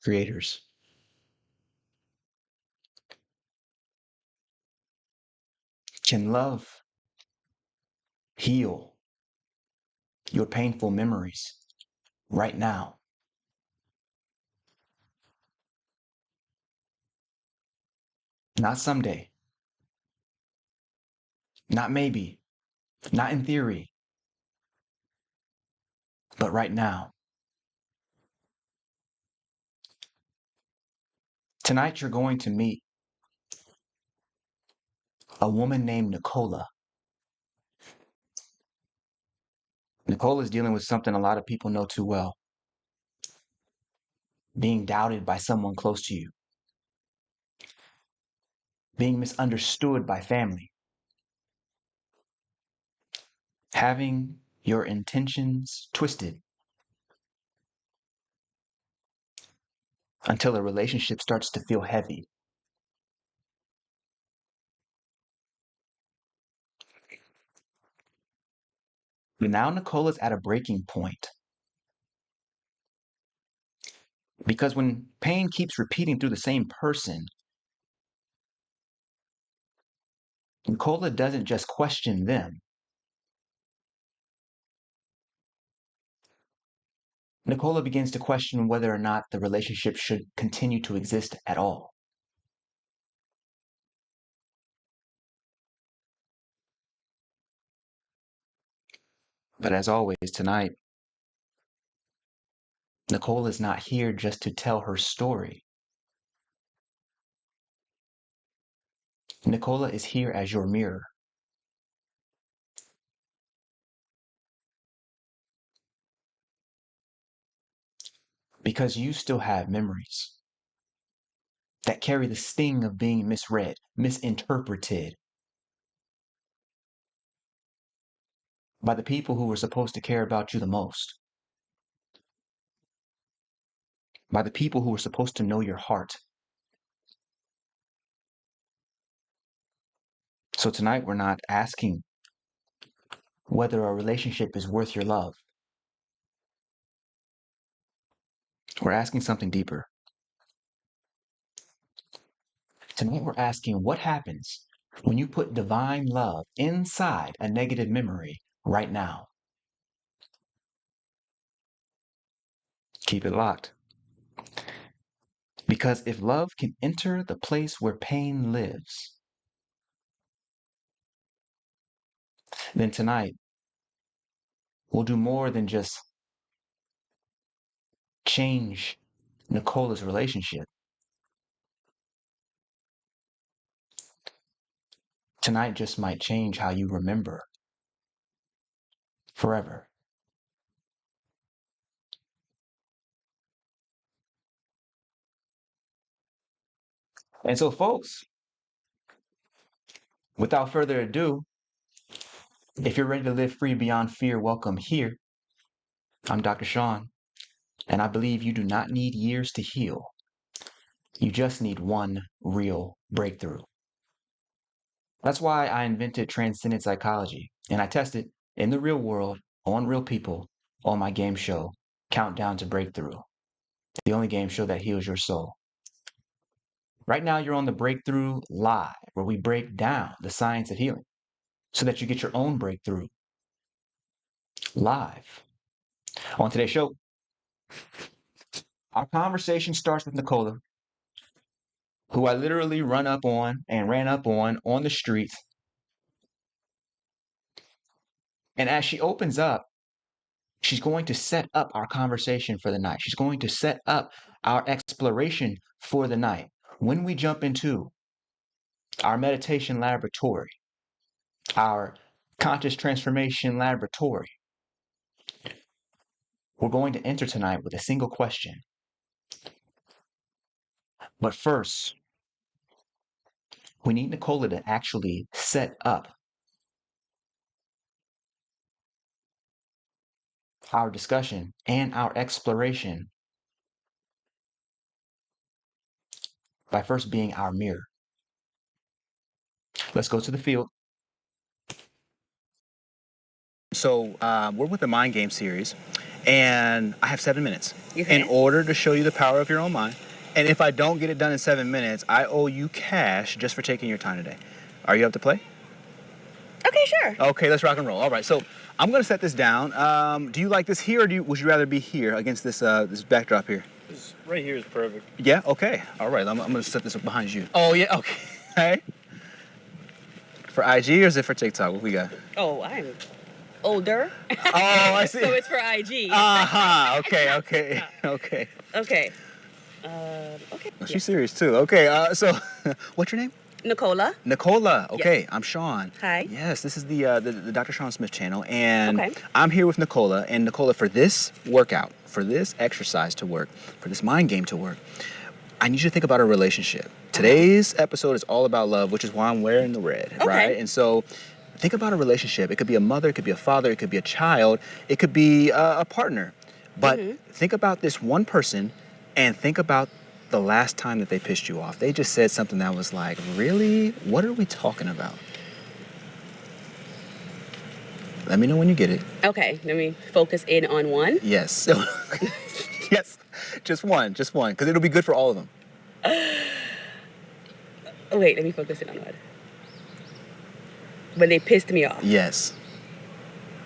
creators can love, heal your painful memories right now. Not someday, not maybe, not in theory, but right now. Tonight, you're going to meet a woman named Nicola. Nicola is dealing with something a lot of people know too well: being doubted by someone close to you, being misunderstood by family, having your intentions twisted until a relationship starts to feel heavy. But now Nicola's at a breaking point because when pain keeps repeating through the same person, Nicola doesn't just question them. Nicola begins to question whether or not the relationship should continue to exist at all. But as always, tonight, Nicola is not here just to tell her story. Nicola is here as your mirror. Because you still have memories that carry the sting of being misread, misinterpreted by the people who were supposed to care about you the most, by the people who were supposed to know your heart. So tonight, we're not asking whether a relationship is worth your love. We're asking something deeper. Tonight, we're asking what happens when you put divine love inside a negative memory right now. Keep it locked. Because if love can enter the place where pain lives, then tonight we'll do more than just change Nicola's relationship. Tonight just might change how you remember forever. And so, folks, without further ado, if you're ready to live free beyond fear, welcome here. I'm Dr. Shawn, and I believe you do not need years to heal. You just need one real breakthrough. That's why I invented Transcendent Psychology, and I test it in the real world, on real people, on my game show, Countdown to Breakthrough, the only game show that heals your soul. Right now, you're on the Breakthrough Live, where we break down the science of healing so that you get your own breakthrough live. On today's show, our conversation starts with Nicola, who I literally ran up on the streets. And as she opens up, she's going to set up our conversation for the night. She's going to set up our exploration for the night. When we jump into our meditation laboratory, our conscious transformation laboratory, we're going to enter tonight with a single question. But first, we need Nicola to actually set up our discussion and our exploration by first being our mirror. Let's go to the field. So we're with the Mind Game series, and I have 7 minutes Okay. in order to show you the power of your own mind. And if I don't get it done in 7 minutes, I owe you cash just for taking your time today. Are you up to play? Okay, sure. Okay, let's rock and roll. All right, so I'm gonna set this down. Do you like this here, or would you rather be here against this this backdrop here? This right here is perfect. Yeah. Okay. All right. I'm gonna set this up behind you. Oh yeah. Okay. For IG or is it for TikTok? What we got? Oh, I'm older. Oh, I see. So it's for IG. Okay. Okay. Okay. Okay. Okay. Oh, she's serious too. Okay. So, what's your name? Nicola. Nicola. Okay. Yes. I'm Shawn. Hi. Yes. This is the Dr. Shawn Smith channel, and Okay. I'm here with Nicola. And Nicola, for this workout, for this exercise to work, for this mind game to work, I need you to think about a relationship. Today's episode is all about love, which is why I'm wearing the red, Okay. right? And so think about a relationship. It could be a mother, it could be a father, it could be a child, it could be a partner. But think about this one person and think about the last time that they pissed you off. They just said something that was like, really? What are we talking about? Let me know when you get it. Okay. Let me focus in on one. Yes. Yes. Just one, because it'll be good for all of them. Oh, wait. Let me focus in on one. When they pissed me off. Yes.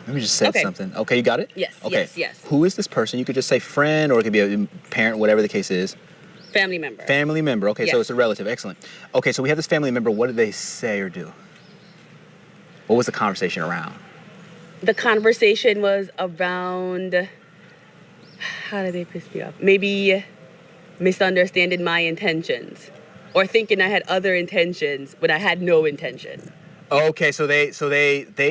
Let me just say Okay. something. Okay, you got it? Yes, Okay. yes. Who is this person? You could just say friend, or it could be a parent, whatever the case is. Family member. Family member. Okay, so Yes. it's a relative. Excellent. Okay, so we have this family member. What did they say or do? What was the conversation around? The conversation was around, how did they piss me off? Maybe misunderstanding my intentions or thinking I had other intentions when I had no intention. Okay, so they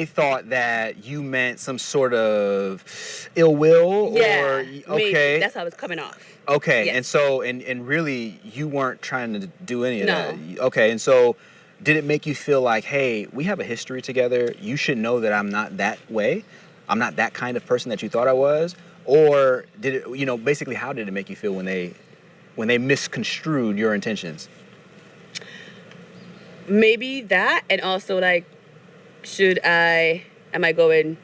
thought that you meant some sort of ill will, Yeah, or maybe. okay. That's how it's coming off. Okay, Yes. and so and really you weren't trying to do any of No. that. Okay, and so did it make you feel like, hey, we have a history together. You should know that I'm not that way. I'm not that kind of person that you thought I was. Or did it, basically how did it make you feel when they misconstrued your intentions? Maybe that, and also like, am I going,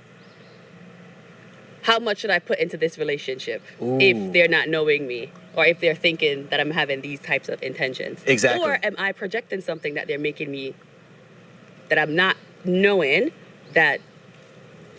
how much should I put into this relationship Ooh. if they're not knowing me or if they're thinking that I'm having these types of intentions? Exactly. Or am I projecting something that they're making me, that I'm not knowing, that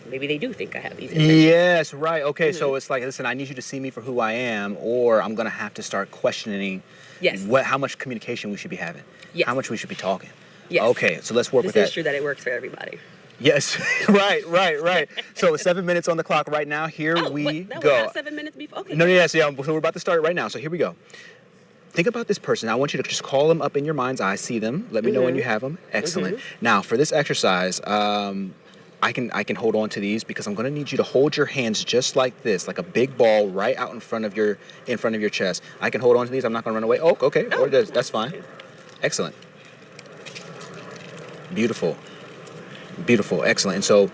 maybe they do think I have these intentions? Yes, right. Okay, so it's like, listen, I need you to see me for who I am, or I'm gonna have to start questioning Yes. how much communication we should be having, Yes. how much we should be talking. Yes. Okay, so let's work with This that. is true that it works for everybody. Yes, right. So 7 minutes on the clock right now. Here we That go. was not 7 minutes before. Okay. No, yes, yeah. So we're about to start right now. So here we go. Think about this person. I want you to just call them up in your mind's eye. See them. Let me know when you have them. Excellent. Now for this exercise, I can hold on to these because I'm going to need you to hold your hands just like this, like a big ball right out in front of your chest. I can hold on to these. I'm not going to run away. Oh, okay. Or that's fine. Excellent. Beautiful. Excellent. And so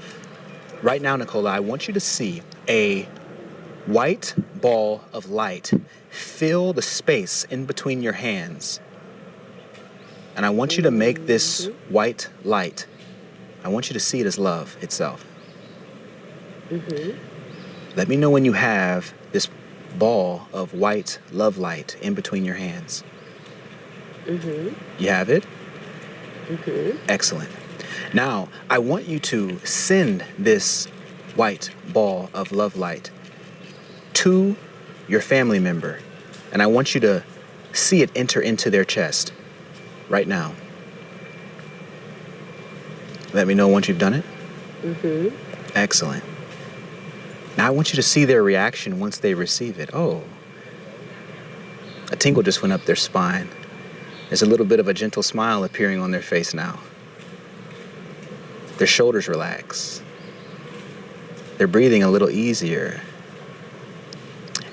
right now, Nicola, I want you to see a white ball of light fill the space in between your hands. And I want you to make this white light, I want you to see it as love itself. Let me know when you have this ball of white love light in between your hands. You have it? Excellent. Now, I want you to send this white ball of love light to your family member, and I want you to see it enter into their chest right now. Let me know once you've done it. Excellent. Now I want you to see their reaction once they receive it. Oh, a tingle just went up their spine. There's a little bit of a gentle smile appearing on their face now. Their shoulders relax. They're breathing a little easier.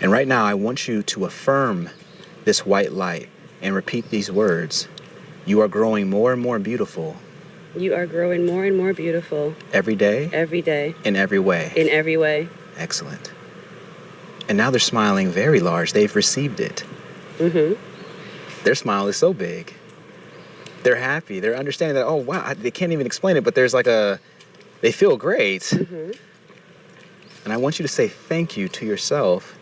And right now, I want you to affirm this white light and repeat these words. You are growing more and more beautiful. You are growing more and more beautiful. Every day. Every day. In every way. In every way. Excellent. And now they're smiling very large. They've received it. Their smile is so big. They're happy. They're understanding that, oh, wow, they can't even explain it, but there's like they feel great. And I want you to say thank you to yourself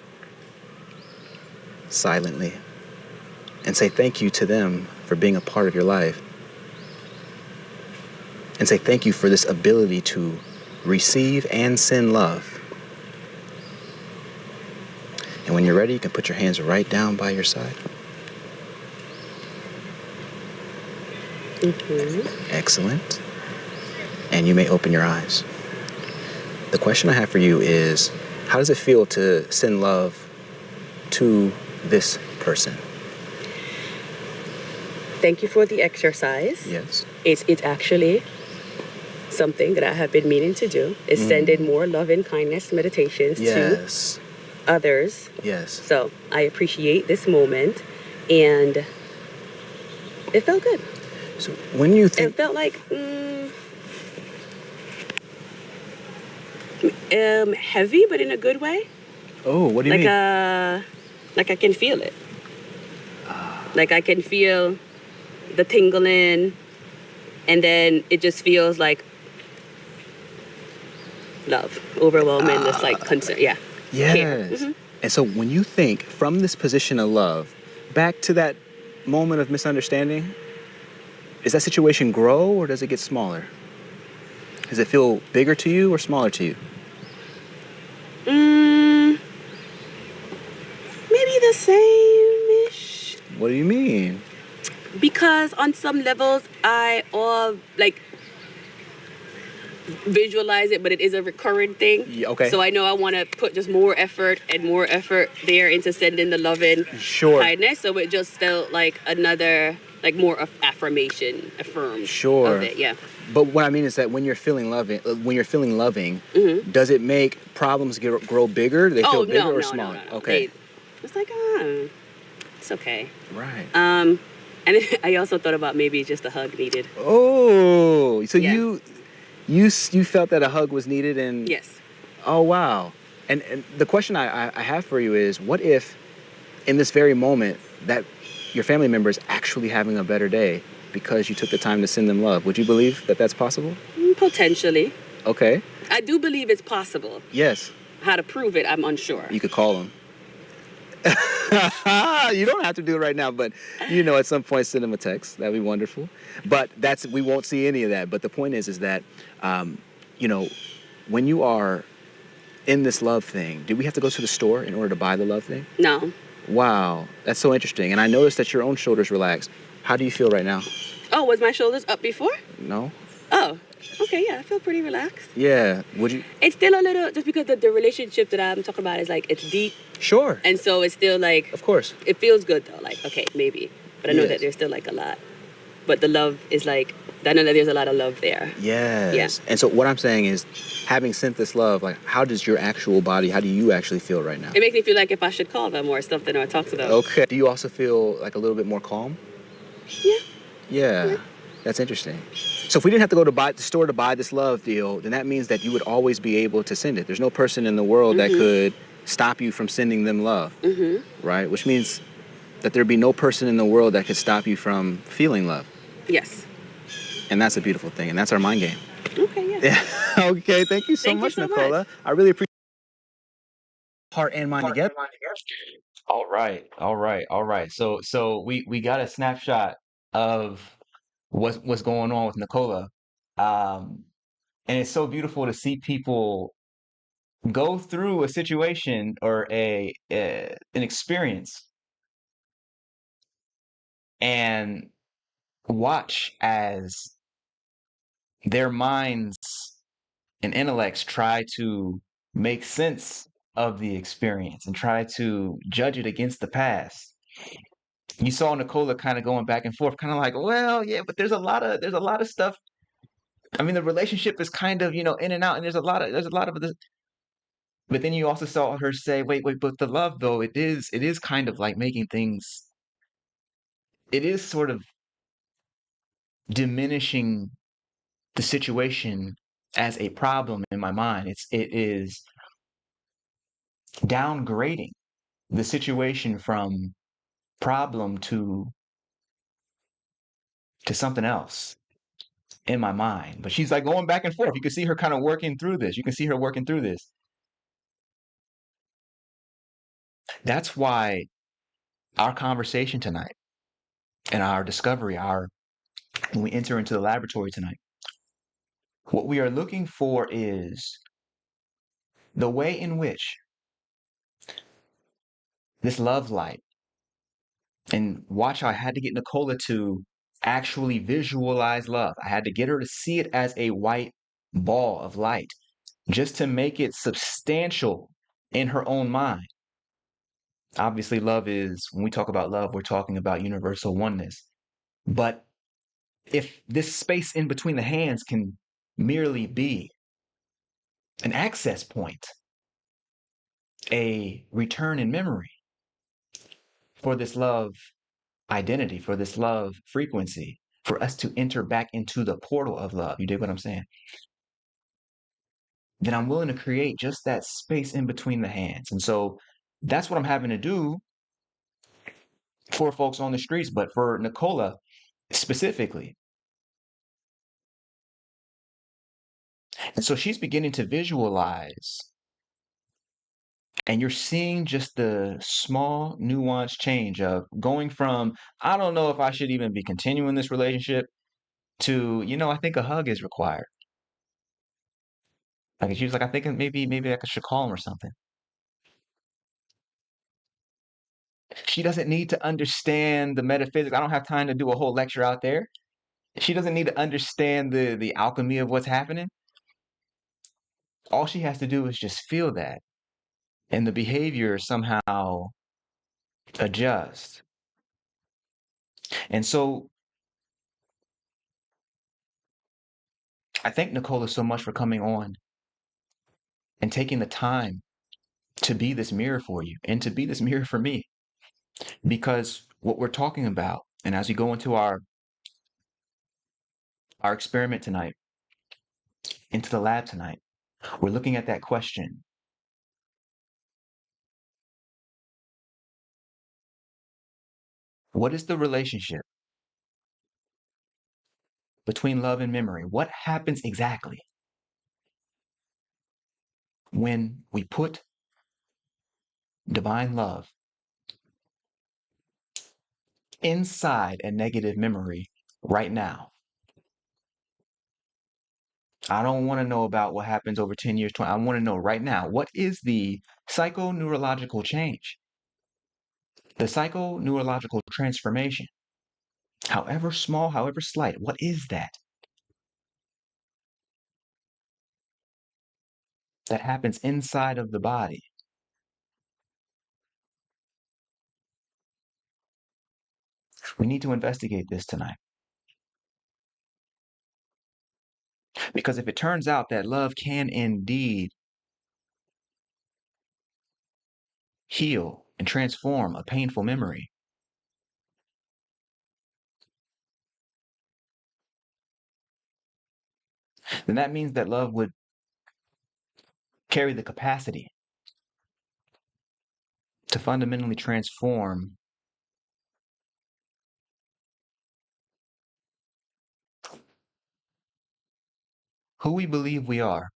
silently. And say thank you to them for being a part of your life. And say thank you for this ability to receive and send love. And when you're ready, you can put your hands right down by your side. Excellent. And you may open your eyes. The question I have for you is, how does it feel to send love to this person? Thank you for the exercise. Yes. It's actually something that I have been meaning to do, is send in more love and kindness meditations Yes. to others. Yes. So I appreciate this moment, and it felt good. So when you It think, felt like heavy, but in a good way. oh, what do you Like mean? like I can feel it. Like I can feel the tingling, and then it just feels like love, overwhelming, this like concern. Yeah. Care. Yes. And so when you think from this position of love back to that moment of misunderstanding, does that situation grow or does it get smaller? Does it feel bigger to you or smaller to you? Maybe the same-ish. What do you mean? Because on some levels, I all like visualize it, but it is a recurrent thing. Yeah, okay. So I know I want to put just more effort there into sending the love and Sure. kindness. So it just felt like another, like more of affirmation, affirmed Sure. of it. Yeah. But what I mean is that when you're feeling loving, does it make problems grow bigger? Do they feel bigger or smaller? No. Okay. It's like, it's okay. Right. And I also thought about maybe just a hug needed. Oh, so Yeah. you felt that a hug was needed, and Yes. oh wow. And the question I have for you is, what if in this very moment that your family member is actually having a better day because you took the time to send them love? Would you believe that that's possible? Potentially. Okay. I do believe it's possible. Yes. How to prove it, I'm unsure. You could call them. You don't have to do it right now, but at some point send them a text. That'd be wonderful. But we won't see any of that. But the point is that, when you are in this love thing, do we have to go to the store in order to buy the love thing? No. Wow, that's so interesting. And I noticed that your own shoulders relaxed. How do you feel right now? Oh, was my shoulders up before? No? Oh, okay, yeah, I feel pretty relaxed. Yeah. Would you? It's still a little, just because the relationship that I'm talking about is like, it's deep. Sure. And so it's still like, Of course. it feels good though, like, okay, maybe. But I know Yes. that there's still like a lot. But the love is like, I know that there's a lot of love there. Yes. Yeah. And so what I'm saying is, having sent this love, like, how does your actual body, how do you actually feel right now? It makes me feel like if I should call them or something or talk to them. Okay. Do you also feel like a little bit more calm? Yeah. Yeah. That's interesting. So if we didn't have to go to the store to buy this love deal, then that means that you would always be able to send it. There's no person in the world that could stop you from sending them love, right? Which means that there'd be no person in the world that could stop you from feeling love. Yes. And that's a beautiful thing. And that's our mind game. Okay, yeah. Okay. Thank you so Thank you much, so Nicola. much. I really appreciate heart and mind together. All right. So we got a snapshot of what's going on with Nicola. And it's so beautiful to see people go through a situation or an experience and watch as their minds and intellects try to make sense of the experience and try to judge it against the past. You saw Nicola kind of going back and forth, kind of like, well, yeah, but there's a lot of stuff. I mean, the relationship is kind of, in and out, and there's a lot of this. But then you also saw her say, wait, but the love though, it is kind of like making things, it is sort of diminishing the situation as a problem in my mind. It is downgrading the situation from problem to something else in my mind. But she's like going back and forth. You can see her kind of working through this. You can see her working through this. That's why our conversation tonight and our discovery, when we enter into the laboratory tonight, what we are looking for is the way in which this love light, and watch how I had to get Nicola to actually visualize love. I had to get her to see it as a white ball of light just to make it substantial in her own mind. Obviously, love is, when we talk about love, we're talking about universal oneness. But if this space in between the hands can merely be an access point, a return in memory for this love identity, for this love frequency, for us to enter back into the portal of love. You dig what I'm saying? Then I'm willing to create just that space in between the hands. And so that's what I'm having to do for folks on the streets, but for Nicola specifically. And so she's beginning to visualize, and you're seeing just the small nuanced change of going from, I don't know if I should even be continuing this relationship, to, I think a hug is required. Like she was like, I think maybe I should call him or something. She doesn't need to understand the metaphysics. I don't have time to do a whole lecture out there. She doesn't need to understand the alchemy of what's happening. All she has to do is just feel that, and the behavior somehow adjust. And so I thank Nicola so much for coming on and taking the time to be this mirror for you and to be this mirror for me. Because what we're talking about, and as we go into our experiment tonight, into the lab tonight, we're looking at that question. What is the relationship between love and memory? What happens exactly when we put divine love inside a negative memory right now? I don't want to know about what happens over 10 years, 20. I want to know right now, what is the psychoneurological change? The psychoneurological transformation, however small, however slight, what is that that happens inside of the body? We need to investigate this tonight. Because if it turns out that love can indeed heal and transform a painful memory, then that means that love would carry the capacity to fundamentally transform who we believe we are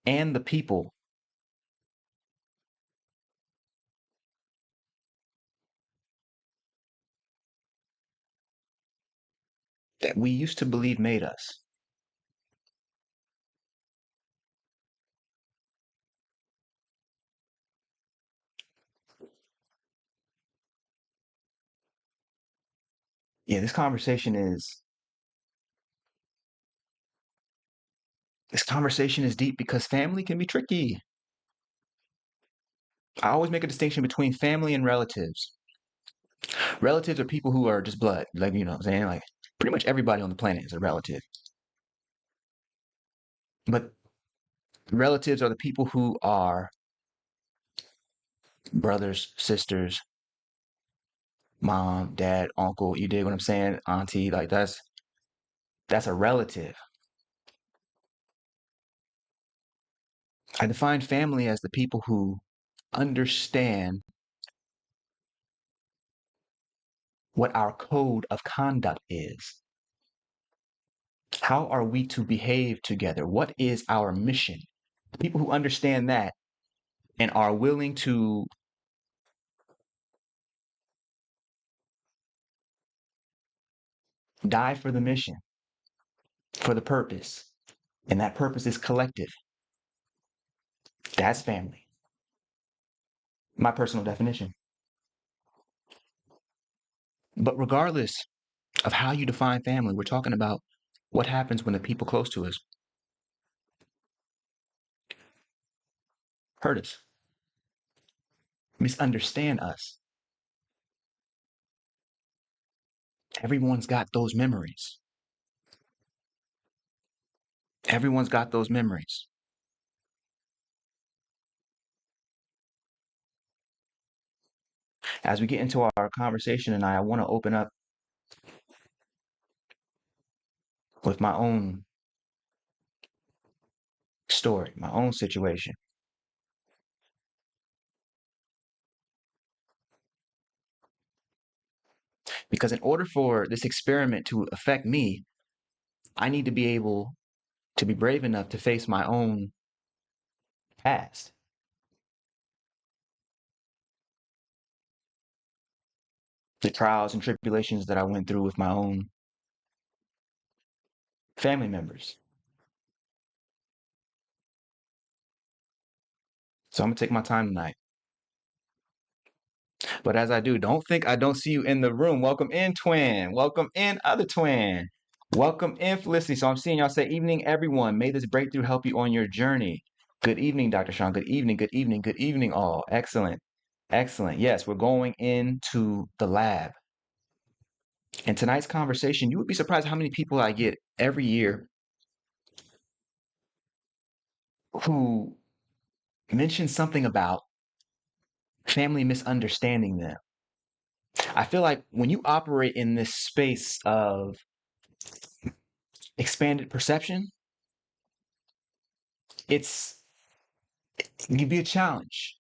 and the people that we used to believe made us. Yeah, this conversation is deep because family can be tricky. I always make a distinction between family and relatives. Relatives are people who are just blood, like what I'm saying, like pretty much everybody on the planet is a relative. But relatives are the people who are brothers, sisters, mom, dad, uncle. You dig what I'm saying? Auntie, like that's a relative. I define family as the people who understand what our code of conduct is. How are we to behave together? What is our mission? People who understand that and are willing to die for the mission, for the purpose, and that purpose is collective. That's family. My personal definition. But regardless of how you define family, we're talking about what happens when the people close to us hurt us, misunderstand us. Everyone's got those memories. Everyone's got those memories. As we get into our conversation tonight, I want to open up with my own story, my own situation. Because in order for this experiment to affect me, I need to be able to be brave enough to face my own past, the trials and tribulations that I went through with my own family members. So I'm going to take my time tonight. But as I do, don't think I don't see you in the room. Welcome in, twin. Welcome in, other twin. Welcome in, Felicity. So I'm seeing y'all say, evening, everyone. May this breakthrough help you on your journey. Good evening, Dr. Shawn. Good evening, good evening, good evening, all. Excellent. Excellent. Yes, we're going into the lab. In tonight's conversation, you would be surprised how many people I get every year who mention something about family misunderstanding them. I feel like when you operate in this space of expanded perception, it's it can be a challenge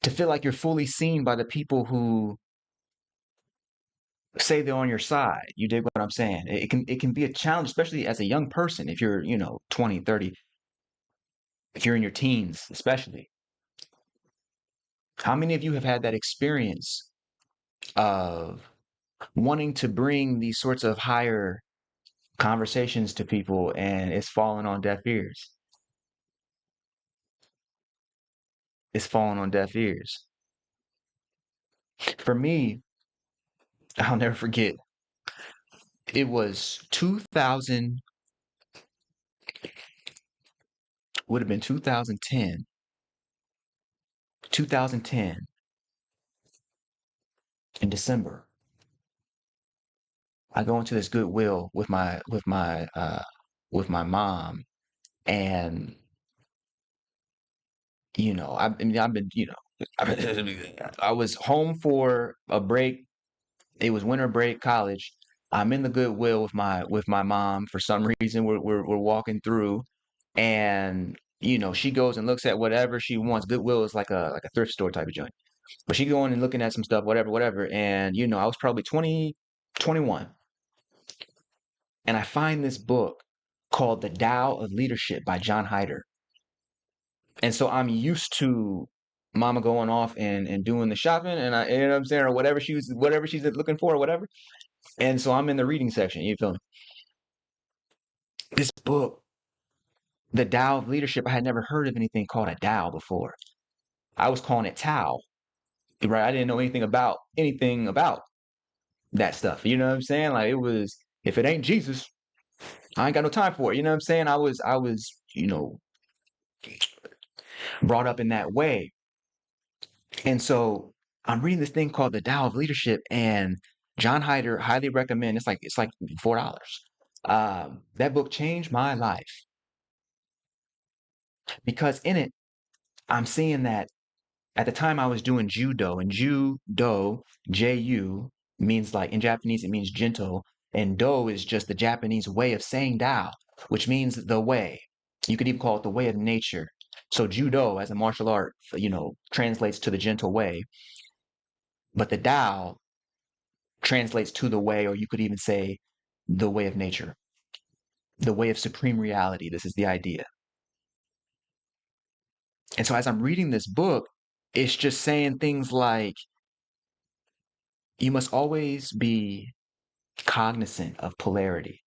to feel like you're fully seen by the people who say they're on your side. You dig what I'm saying? It can be a challenge, especially as a young person, if you're, 20, 30, if you're in your teens, especially. How many of you have had that experience of wanting to bring these sorts of higher conversations to people and it's falling on deaf ears? It's falling on deaf ears. For me, I'll never forget. It was 2000, would have been 2010, 2010 in December. I go into this Goodwill with my mom, and I've been, I was home for a break. It was winter break, college. I'm in the Goodwill with my mom. For some reason, we're walking through, and she goes and looks at whatever she wants. Goodwill is like a thrift store type of joint, but she going and looking at some stuff, whatever, whatever. And I was probably 20, 21, and I find this book called The Tao of Leadership by John Hyder. And so I'm used to mama going off and doing the shopping, and you know what I'm saying, or whatever she's looking for or whatever. And so I'm in the reading section, you feel me? This book, The Tao of Leadership, I had never heard of anything called a Tao before. I was calling it Tao, right? I didn't know anything about that stuff. You know what I'm saying? Like, it was, if it ain't Jesus, I ain't got no time for it. You know what I'm saying? I was, brought up in that way. And so I'm reading this thing called The Tao of Leadership, and John Hyder, highly recommend. It's like $4. That book changed my life because in it I'm seeing that at the time I was doing judo, and judo, Ju, means, like, in Japanese it means gentle, and do is just the Japanese way of saying Tao, which means the way. You could even call it the way of nature. So judo as a martial art, translates to the gentle way, but the Tao translates to the way, or you could even say the way of nature. the way of supreme reality. This is the idea. And so as I'm reading this book, it's just saying things like you must always be cognizant of polarity.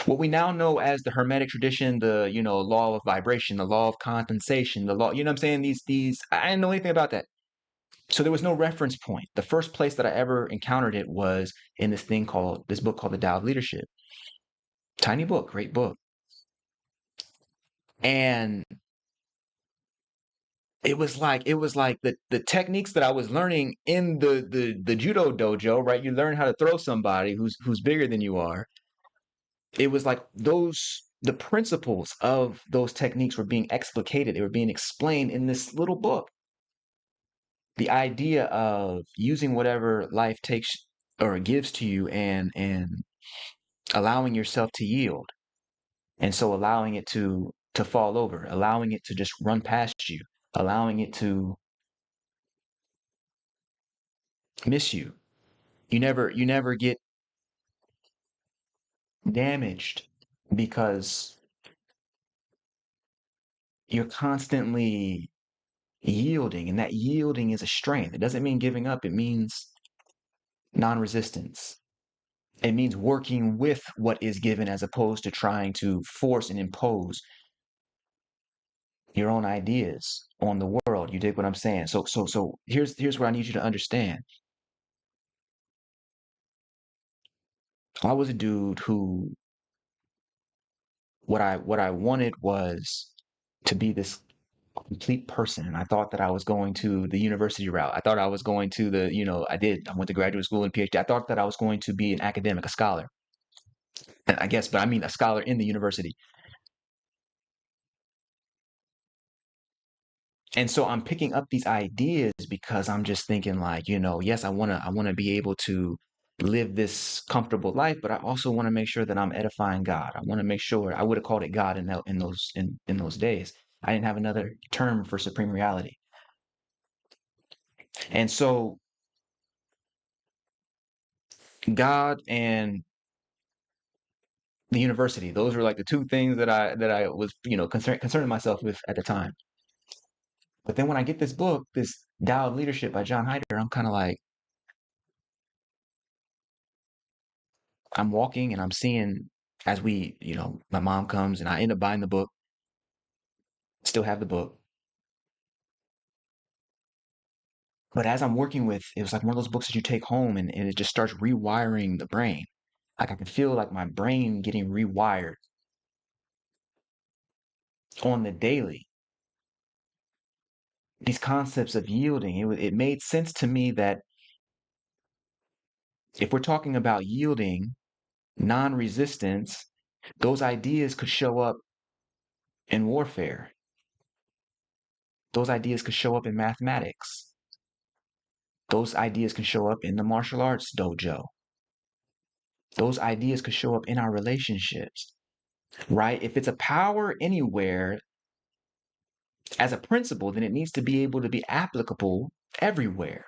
What we now know as the Hermetic tradition, the law of vibration, the law of condensation, the law, what I'm saying? These I didn't know anything about that. So there was no reference point. The first place that I ever encountered it was in this book called The Tao of Leadership. Tiny book, great book. And it was like the techniques that I was learning in the judo dojo, right? You learn how to throw somebody who's bigger than you are. It was like the principles of those techniques were being explicated. They were being explained in this little book. The idea of using whatever life takes or gives to you and allowing yourself to yield. And so allowing it to fall over, allowing it to just run past you, allowing it to miss you. You never get damaged because you're constantly yielding, and that yielding is a strength. It doesn't mean giving up, it means non-resistance. It means working with what is given as opposed to trying to force and impose your own ideas on the world. You dig what I'm saying? So here's what I need you to understand. I was a dude who what I wanted was to be this complete person. And I thought that I was going to the university route. I thought I was going to I went to graduate school and PhD. I thought that I was going to be an academic, a scholar. And I guess, but I mean a scholar in the university. And so I'm picking up these ideas because I'm just thinking like, yes, I want to be able to live this comfortable life, but I also want to make sure that I'm edifying God. I want to make sure I would have called it God in those days. I didn't have another term for supreme reality. And so God and the university, those were like the two things that I was, concerning myself with at the time. But then when I get this book, this Tao of Leadership by John Hyder, I'm kind of like, I'm walking and I'm seeing as my mom comes and I end up buying the book, still have the book. But as I'm working with, it was like one of those books that you take home and it just starts rewiring the brain. Like I can feel like my brain getting rewired on the daily. These concepts of yielding, it made sense to me that if we're talking about yielding, non-resistance, those ideas could show up in warfare. Those ideas could show up in mathematics. Those ideas can show up in the martial arts dojo. Those ideas could show up in our relationships, right? If it's a power anywhere as a principle, then it needs to be able to be applicable everywhere.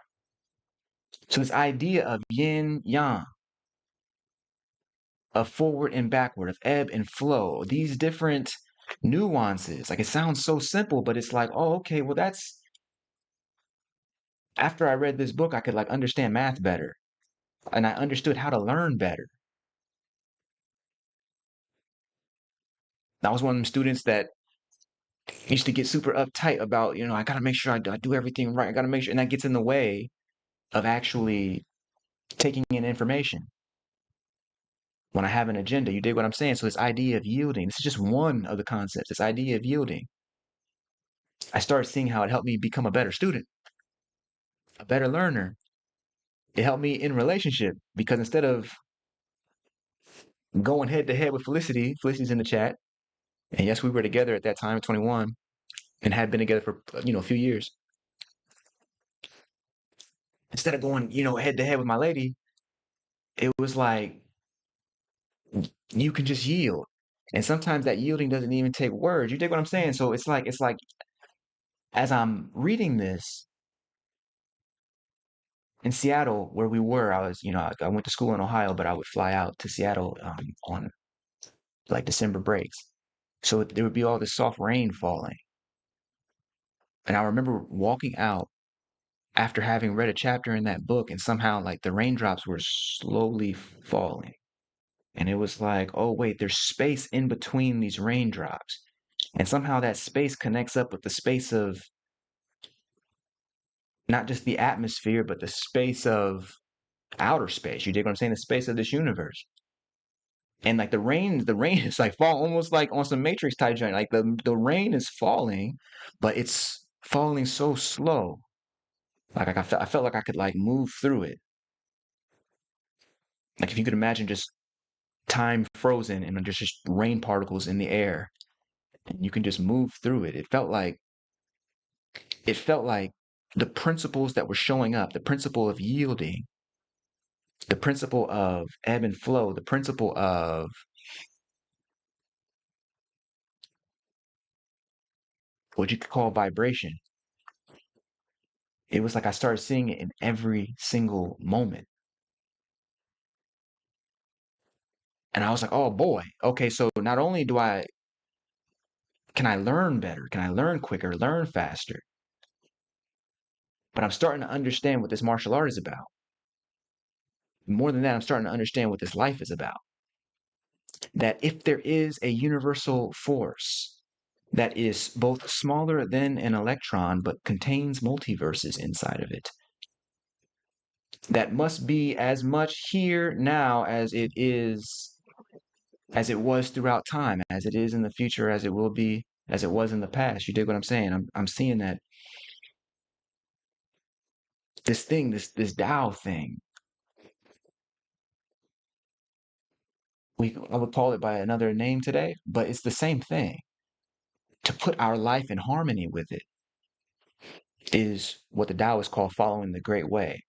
So this idea of yin yang, of forward and backward, of ebb and flow, these different nuances, like it sounds so simple, but it's like, oh, okay, well, that's after I read this book, I could like understand math better and I understood how to learn better. I was one of them students that used to get super uptight about, I got to make sure I do everything right. I got to make sure, and that gets in the way of actually taking in information when I have an agenda. You dig what I'm saying? So this idea of yielding, this is just one of the concepts, this idea of yielding. I started seeing how it helped me become a better student, a better learner. It helped me in relationship because instead of going head to head with Felicity's in the chat. And yes, we were together at that time at 21 and had been together for, a few years. Instead of going, head to head with my lady, it was like, you can just yield. And sometimes that yielding doesn't even take words. You dig what I'm saying? So it's like as I'm reading this in Seattle, where we were, I was, I went to school in Ohio, but I would fly out to Seattle on like December breaks. So there would be all this soft rain falling. And I remember walking out after having read a chapter in that book, and somehow like the raindrops were slowly falling. And it was like, oh, wait, there's space in between these raindrops. And somehow that space connects up with the space of not just the atmosphere, but the space of outer space. You dig what I'm saying? The space of this universe. And like the rain is like fall almost like on some Matrix type joint. Like the rain is falling, but it's falling so slow. Like I felt like I could like move through it. Like if you could imagine just time frozen and just rain particles in the air, and you can just move through it. It felt like the principles that were showing up, the principle of yielding, the principle of ebb and flow, the principle of what you could call vibration. It was like I started seeing it in every single moment. And I was like, oh boy, okay, so not only can I learn better, can I learn quicker, learn faster, but I'm starting to understand what this martial art is about. More than that, I'm starting to understand what this life is about. That if there is a universal force that is both smaller than an electron but contains multiverses inside of it, that must be as much here now as it was throughout time, as it is in the future, as it will be, as it was in the past. You dig what I'm saying? I'm seeing that this thing, this Tao thing, I would call it by another name today, but it's the same thing. To put our life in harmony with it is what the Taoists call following the great way.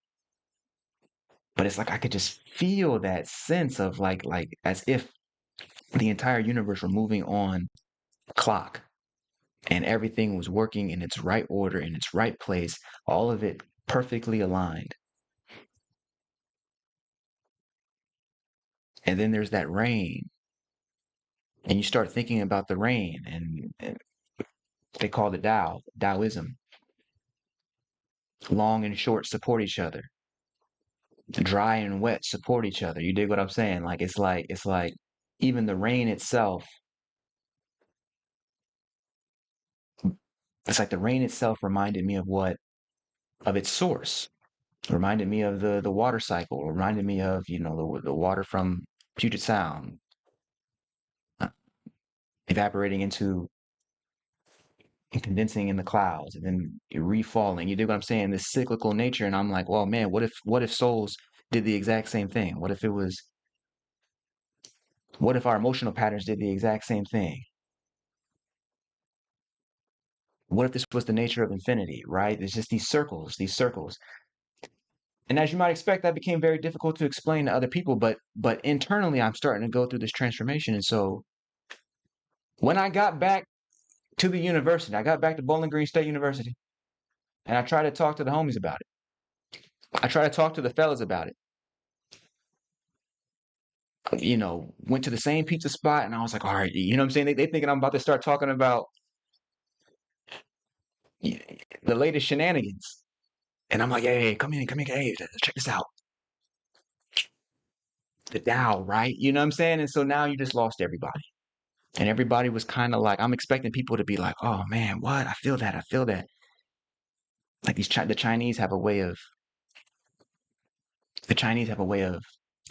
But it's like I could just feel that sense of like as if the entire universe were moving on clock and everything was working in its right order, in its right place, all of it perfectly aligned. And then there's that rain, and you start thinking about the rain, and they call it Taoism. Long and short support each other. Dry and wet support each other. You dig what I'm saying? Like it's like even the rain itself, it's like the rain itself reminded me of what of its source. Reminded me of the water cycle, reminded me of, the water from Puget Sound uh, evaporating into and condensing in the clouds and then refalling. You dig what I'm saying? This cyclical nature. And I'm like, well, man, what if souls did the exact same thing? What if our emotional patterns did the exact same thing? What if this was the nature of infinity, right? It's just these circles, these circles. And as you might expect, that became very difficult to explain to other people, but internally I'm starting to go through this transformation. And so when I got back to the university, I got back to Bowling Green State University, and I tried to talk to the homies about it. I tried to talk to the fellas about it. Went to the same pizza spot, and I was like, all right, you know what I'm saying? They thinking I'm about to start talking about the latest shenanigans. And I'm like, hey, come in, hey, check this out. The Tao, right? You know what I'm saying? And so now you just lost everybody. And everybody was kind of like, I'm expecting people to be like, oh man, what? I feel that. I feel that. Like the Chinese have a way of, the Chinese have a way of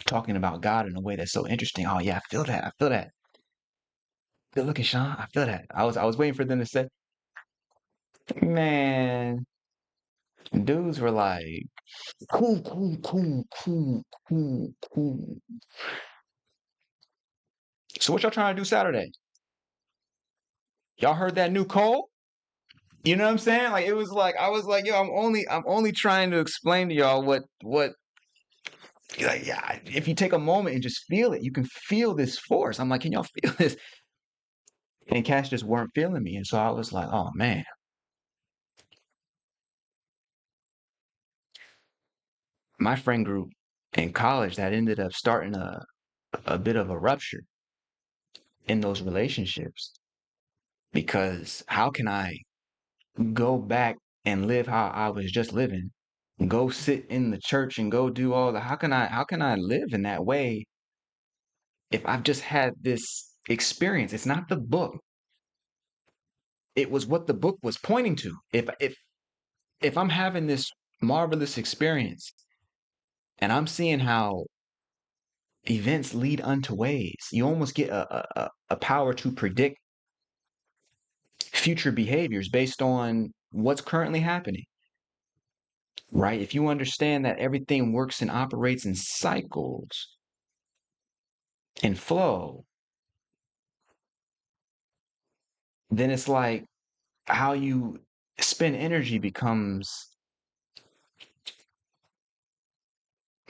talking about God in a way that's so interesting. Oh yeah, I feel that. I feel that. Good looking, Shawn. I feel that. I was waiting for them to say, man, dudes were like, cool, cool, cool, cool, cool, cool. So what y'all trying to do Saturday? Y'all heard that new Cole? You know what I'm saying? Like it was like I was like, yo, I'm only trying to explain to y'all what like, yeah, if you take a moment and just feel it, you can feel this force. I'm like, can y'all feel this? And cats just weren't feeling me. And so I was like, oh man. My friend group in college that ended up starting a bit of a rupture. in those relationships. Because how can I go back and live how I was just living? Go sit in the church and go do all the how can I live in that way if I've just had this experience? It's not the book. It was what the book was pointing to. If I'm having this marvelous experience and I'm seeing how events lead unto ways, you almost get a power to predict future behaviors based on what's currently happening, right? If you understand that everything works and operates in cycles and flow, then it's like how you spend energy becomes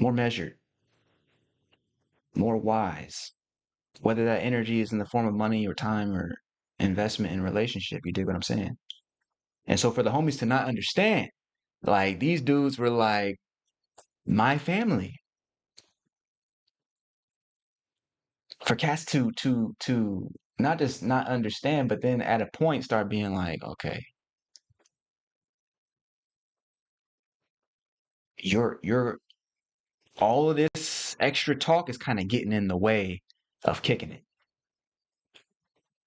more measured, more wise, whether that energy is in the form of money or time or investment in relationship. You dig what I'm saying? And so for the homies to not understand, like these dudes were like my family. For cats to not just not understand, but then at a point start being like, okay, you're all of this extra talk is kind of getting in the way of kicking it.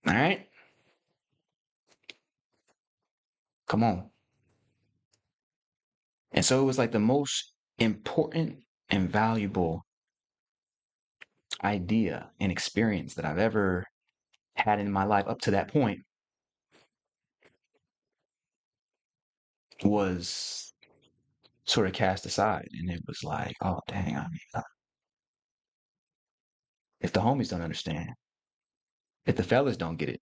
All right, come on. And so it was like the most important and valuable idea and experience that I've ever had in my life up to that point was sort of cast aside. And it was like, oh, dang, I mean, if the homies don't understand, if the fellas don't get it,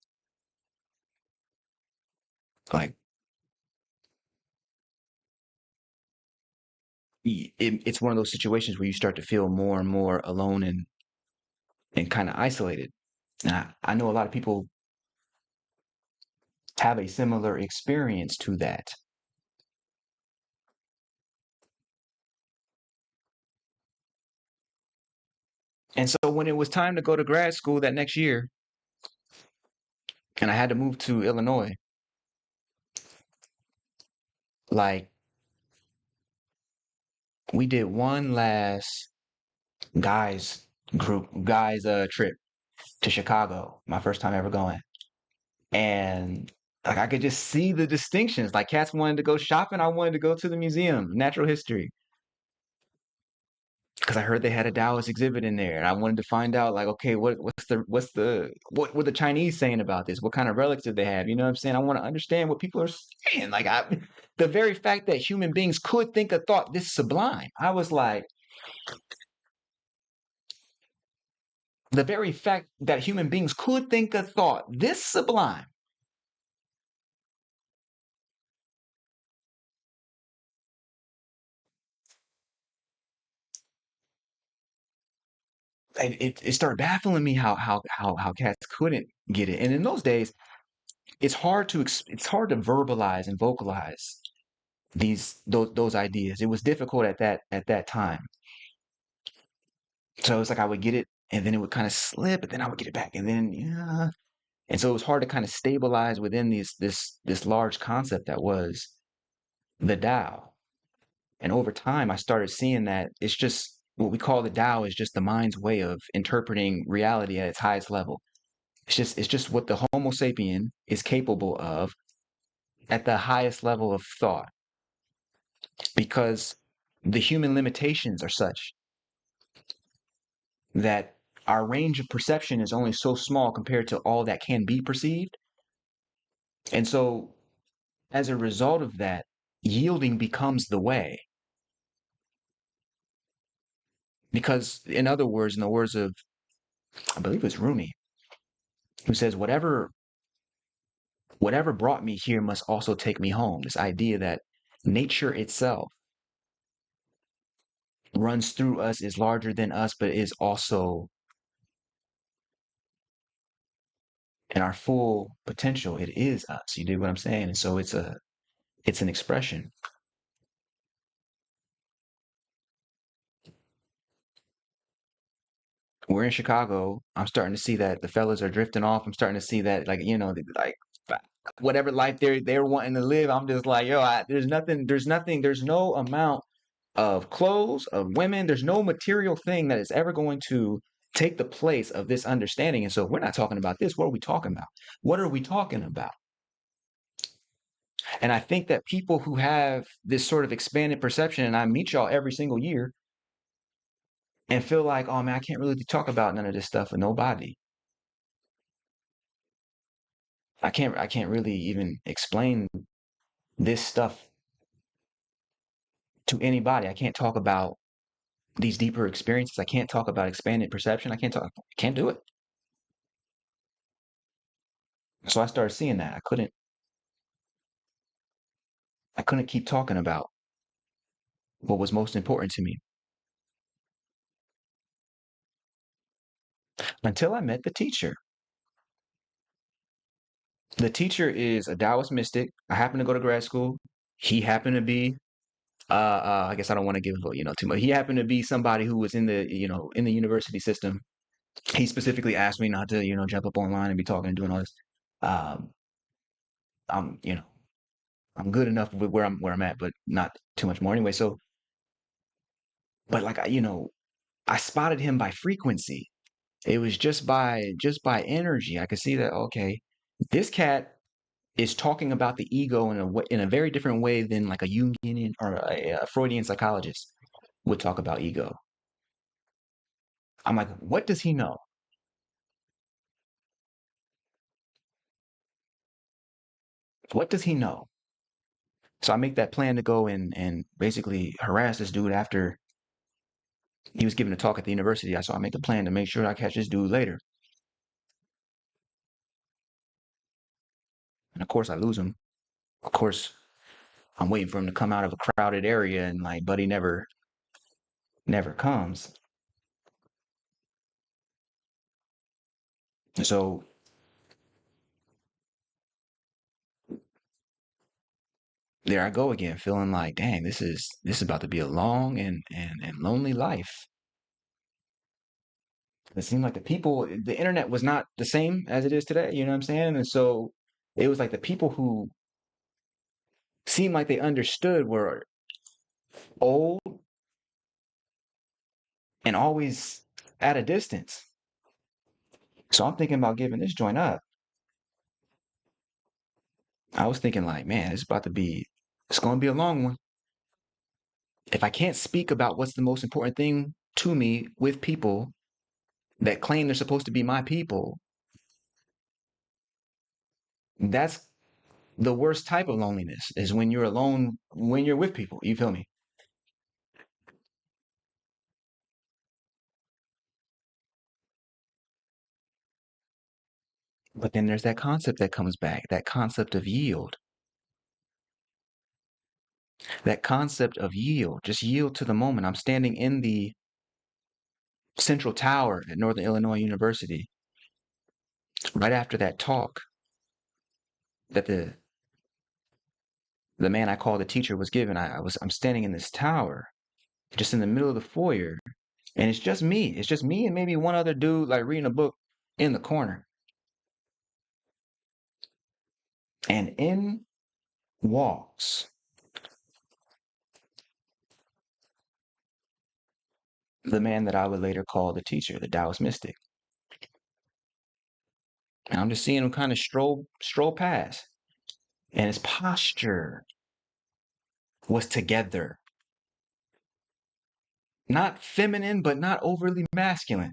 like it's one of those situations where you start to feel more and more alone and kind of isolated. And I know a lot of people have a similar experience to that. And so when it was time to go to grad school that next year, and I had to move to Illinois, like we did one last guys guys trip to Chicago, my first time ever going. And like I could just see the distinctions. Like cats wanted to go shopping, I wanted to go to the museum, natural history. Because I heard they had a Taoist exhibit in there, and I wanted to find out, like, okay, what were the Chinese saying about this? What kind of relics did they have? You know what I'm saying? I want to understand what people are saying. Like, the very fact that human beings could think a thought this sublime, I was like, the very fact that human beings could think a thought this sublime, it started baffling me how cats couldn't get it. And in those days, it's hard to verbalize and vocalize those ideas. It was difficult at that time. So it's like I would get it and then it would kind of slip, and then I would get it back, and then yeah. And so it was hard to kind of stabilize within this large concept that was the Tao. And over time, I started seeing that it's just what we call the Tao is just the mind's way of interpreting reality at its highest level. It's just what the Homo sapien is capable of at the highest level of thought, because the human limitations are such that our range of perception is only so small compared to all that can be perceived. And so, as a result of that, yielding becomes the way. Because, in other words, in the words of, I believe it's Rumi, who says, whatever brought me here must also take me home. This idea that nature itself runs through us, is larger than us, but is also in our full potential. It is us. You do what I'm saying? And so it's an expression. we're in Chicago. I'm starting to see that the fellas are drifting off. I'm starting to see that, like, like whatever life they're wanting to live. I'm just like, yo, there's no amount of clothes, of women. There's no material thing that is ever going to take the place of this understanding. And so, if we're not talking about this, what are we talking about? What are we talking about? And I think that people who have this sort of expanded perception, and I meet y'all every single year, and feel like, oh man, I can't really talk about none of this stuff with nobody. I can't really even explain this stuff to anybody. I can't talk about these deeper experiences. I can't talk about expanded perception. I can't do it. So I started seeing that. I couldn't keep talking about what was most important to me until I met the teacher. The teacher is a Taoist mystic. I happened to go to grad school. He happened to be I guess I don't want to give too much. He happened to be somebody who was in the university system. He specifically asked me not to jump up online and be talking and doing all this. Um, I'm I'm good enough with where I'm at, but not too much more anyway. So, but like I spotted him by frequency. It was just by energy. I could see that, okay, this cat is talking about the ego in a very different way than like a Jungian or a Freudian psychologist would talk about ego. I'm like, what does he know? What does he know? So I make that plan to go and basically harass this dude after he was giving a talk at the university. So I make a plan to make sure I catch this dude later. And of course I lose him. Of course, I'm waiting for him to come out of a crowded area, and like, buddy never comes. And so there I go again, feeling like, dang, this is about to be a long and lonely life. It seemed like the internet was not the same as it is today, you know what I'm saying? And so it was like the people who seemed like they understood were old and always at a distance. So I'm thinking about giving this joint up. I was thinking like, man, it's going to be a long one. If I can't speak about what's the most important thing to me with people that claim they're supposed to be my people, that's the worst type of loneliness is when you're alone, when you're with people. You feel me? But then there's that concept that comes back, that concept of yield, that concept of yield. Just yield to the moment. I'm standing in the Central Tower at Northern Illinois University right after that talk that the man I call the teacher was giving. I'm standing in this tower, just in the middle of the foyer, and it's just me. It's just me and maybe one other dude like reading a book in the corner. And in walks the man that I would later call the teacher, the Taoist mystic. And I'm just seeing him kind of stroll past. And his posture was together. Not feminine, but not overly masculine.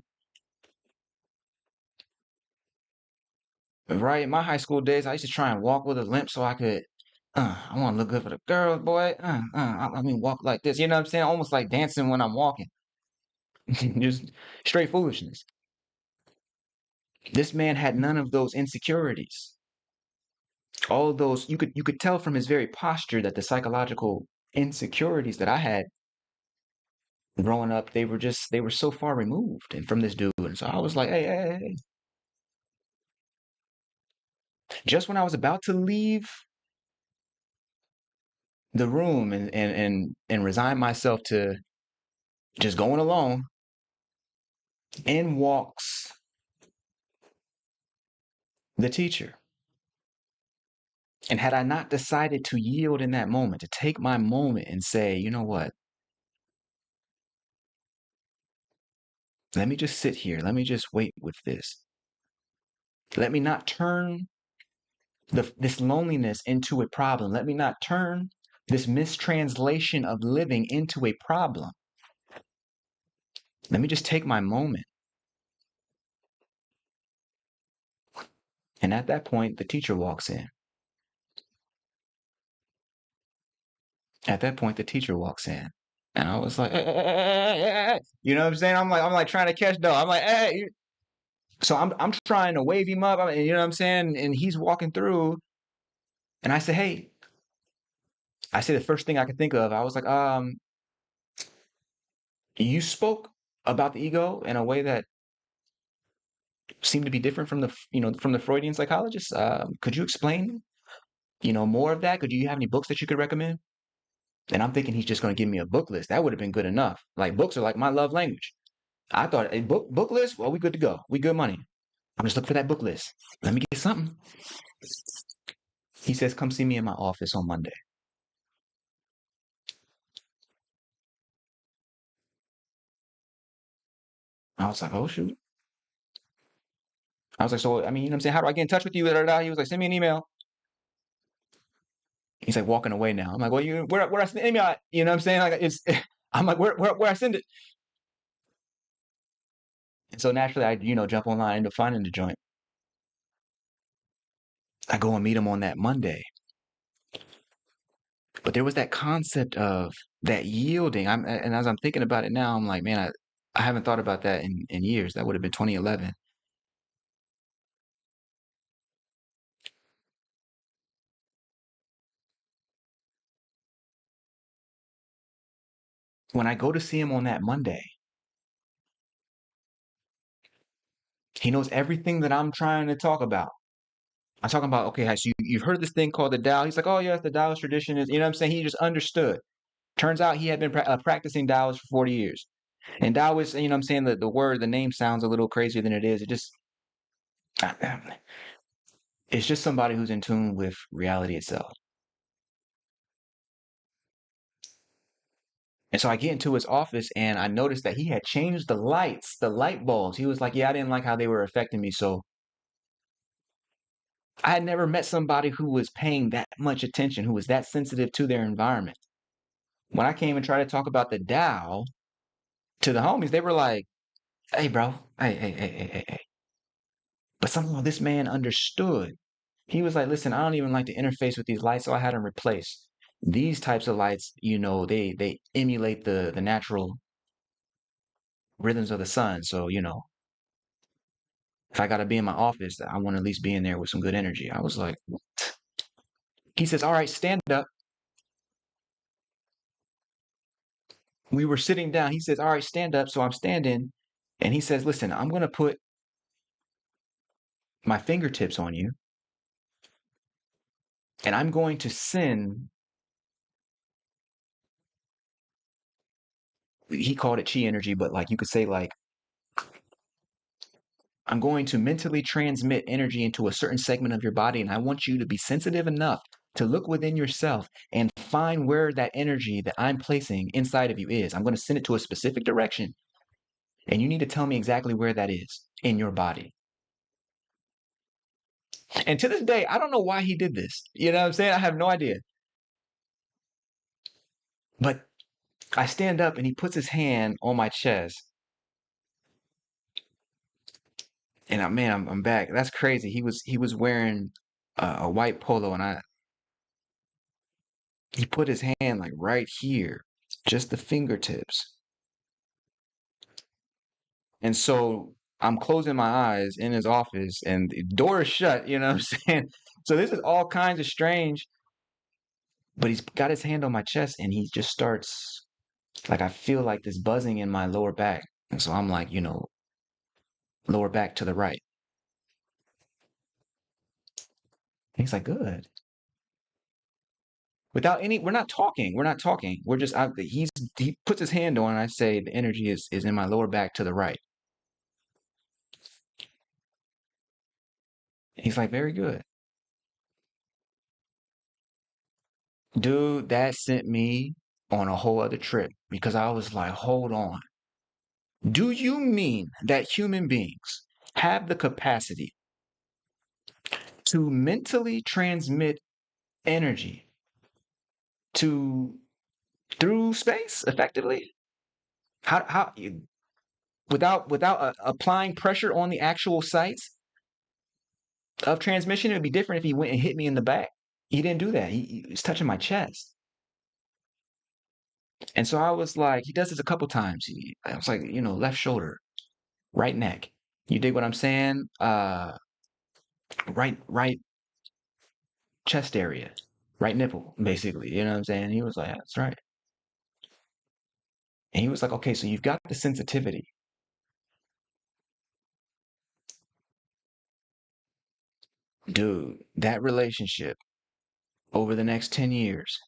Right? In my high school days, I used to try and walk with a limp so I want to look good for the girls, boy. I mean, walk like this. You know what I'm saying? Almost like dancing when I'm walking. Just straight foolishness. This man had none of those insecurities. All of those, you could tell from his very posture that the psychological insecurities that I had growing up, they were so far removed and from this dude. And so I was like, hey. Just when I was about to leave the room and resign myself to just going alone, In walks the teacher. And had I not decided to yield in that moment, to take my moment and say, you know what, let me just sit here. Let me just wait with this. Let me not turn this loneliness into a problem. Let me not turn this mistranslation of living into a problem. Let me just take my moment. And at that point, the teacher walks in. At that point, the teacher walks in. And I was like, you know what I'm saying? I'm like trying to catch though. I'm like, hey. So I'm trying to wave him up. You know what I'm saying? And he's walking through. And I said, hey, I said the first thing I could think of. I was like, you spoke about the ego in a way that seemed to be different from from the Freudian psychologists. Could you explain, more of that? Could you have any books that you could recommend? And I'm thinking he's just going to give me a book list. That would have been good enough. Like books are like my love language. I thought a book list. Well, we good to go. We good money. I'm just looking for that book list. Let me get something. He says, come see me in my office on Monday. I was like, oh shoot. I was like, so I mean, you know what I'm saying? How do I get in touch with you? He was like, send me an email. He's like walking away now. I'm like, well, where I send the email? You know what I'm saying? Like it's I'm like, where I send it? And so naturally I, jump online into finding the joint. I go and meet him on that Monday. But there was that concept of that yielding. And as I'm thinking about it now, I'm like, man, I haven't thought about that in years. That would have been 2011. When I go to see him on that Monday, he knows everything that I'm trying to talk about. I'm talking about, okay, so you've heard this thing called the Tao. He's like, oh, yes, the Taoist tradition is, you know what I'm saying? He just understood. Turns out he had been practicing Taoist for 40 years. And Taoist, you know what I'm saying? The name sounds a little crazier than it is. It's just somebody who's in tune with reality itself. And so I get into his office and I noticed that he had changed the lights, the light bulbs. He was like, yeah, I didn't like how they were affecting me. So I had never met somebody who was paying that much attention, who was that sensitive to their environment. When I came and tried to talk about the Tao to the homies, they were like, hey, bro, hey. But somehow this man understood. He was like, listen, I don't even like to interface with these lights, so I had them replaced. These types of lights, they emulate the natural rhythms of the sun. So, if I got to be in my office, I want to at least be in there with some good energy. I was like, he says, all right, stand up. We were sitting down. He says, all right, stand up. So I'm standing. And he says, listen, I'm going to put my fingertips on you. And I'm going to send, he called it chi energy, but like you could say, like, I'm going to mentally transmit energy into a certain segment of your body. And I want you to be sensitive enough to look within yourself and find where that energy that I'm placing inside of you is. I'm going to send it to a specific direction. And you need to tell me exactly where that is in your body. And to this day, I don't know why he did this. You know what I'm saying? I have no idea. But I stand up and he puts his hand on my chest. And I'm back. That's crazy. He was wearing a white polo, and he put his hand like right here, just the fingertips. And so I'm closing my eyes in his office, and the door is shut. You know what I'm saying? So this is all kinds of strange. But he's got his hand on my chest, and he just starts like I feel like this buzzing in my lower back, and so I'm like, lower back to the right. He's like, good. Without any, we're not talking. We're not talking. We're just. He puts his hand on, and I say the energy is in my lower back to the right. He's like, very good. Dude, that sent me on a whole other trip because I was like, hold on. Do you mean that human beings have the capacity to mentally transmit energy to through space effectively? How without applying pressure on the actual sites of transmission? It would be different if he went and hit me in the back. He didn't do that. He was touching my chest. And so I was like, he does this a couple times. I was like, left shoulder, right neck. You dig what I'm saying? Right chest area, right nipple, basically. You know what I'm saying? He was like, that's right. And he was like, okay, so you've got the sensitivity. Dude, that relationship over the next 10 years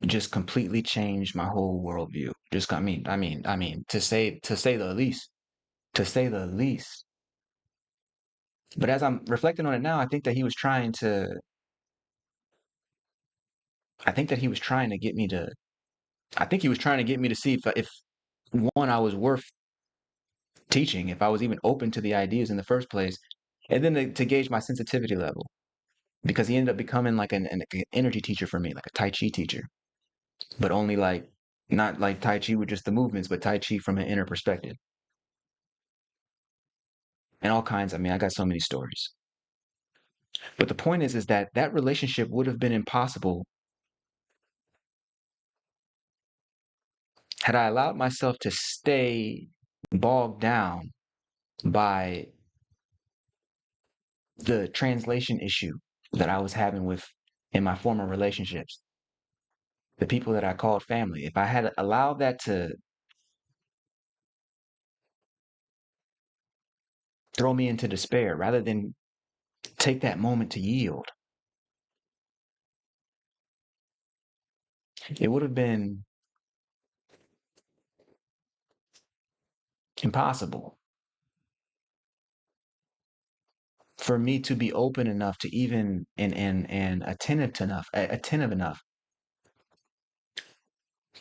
just completely changed my whole worldview. Just, I mean, to say the least, to say the least. But as I'm reflecting on it now, I think that he was trying to get me to, I think he was trying to get me to see if one, I was worth teaching, if I was even open to the ideas in the first place, and then to gauge my sensitivity level. Because he ended up becoming like an energy teacher for me, like a Tai Chi teacher, but only like, not like Tai Chi with just the movements, but Tai Chi from an inner perspective. And all kinds. I mean, I got so many stories. But the point is that that relationship would have been impossible had I allowed myself to stay bogged down by the translation issue that I was having with in my former relationships, the people that I called family. If I had allowed that to throw me into despair rather than take that moment to yield, it would have been impossible for me to be open enough to even and attentive enough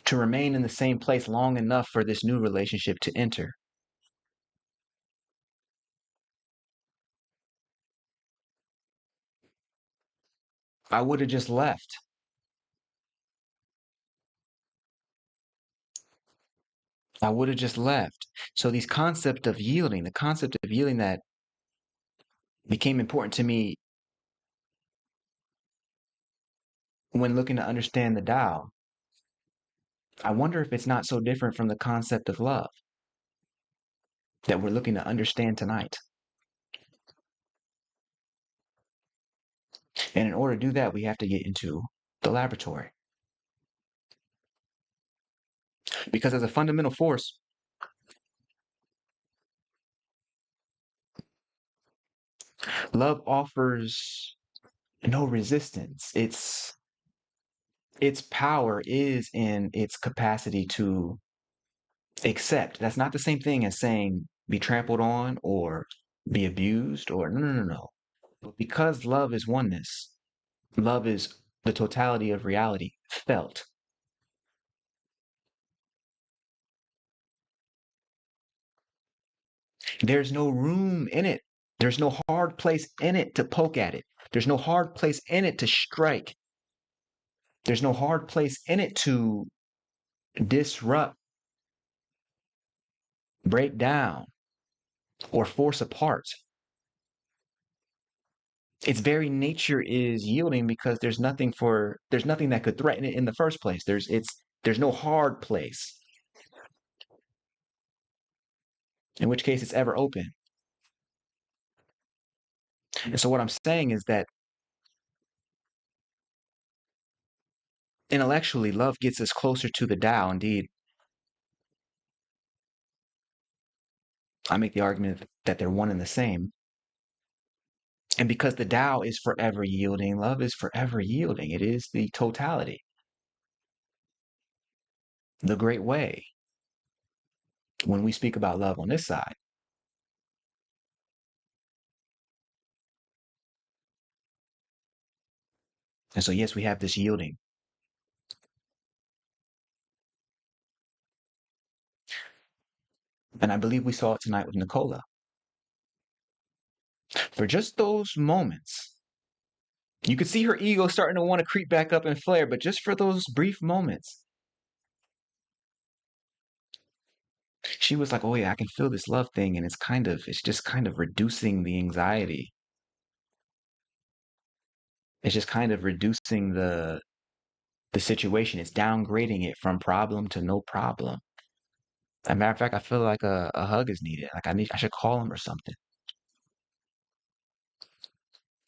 to remain in the same place long enough for this new relationship to enter. I would have just left. I would have just left. So these concept of yielding, the concept of yielding that became important to me when looking to understand the Tao. I wonder if it's not so different from the concept of love that we're looking to understand tonight. And in order to do that, we have to get into the laboratory. Because as a fundamental force, love offers no resistance. Its power is in its capacity to accept. That's not the same thing as saying be trampled on or be abused or no, no, no, no. But because love is oneness, love is the totality of reality felt. There's no room in it. There's no hard place in it to poke at it. There's no hard place in it to strike. There's no hard place in it to disrupt, break down, or force apart. Its very nature is yielding because there's nothing that could threaten it in the first place. There's no hard place, in which case it's ever open. And so what I'm saying is that intellectually, love gets us closer to the Tao. Indeed, I make the argument that they're one and the same. And because the Tao is forever yielding, love is forever yielding. It is the totality, the great way. When we speak about love on this side, And so, yes, we have this yielding. And I believe we saw it tonight with Nicola. For just those moments, you could see her ego starting to want to creep back up and flare, but just for those brief moments, she was like, oh yeah, I can feel this love thing. And it's just kind of reducing the anxiety. It's just kind of reducing the situation. It's downgrading it from problem to no problem. As a matter of fact, I feel like a hug is needed. Like I should call him or something.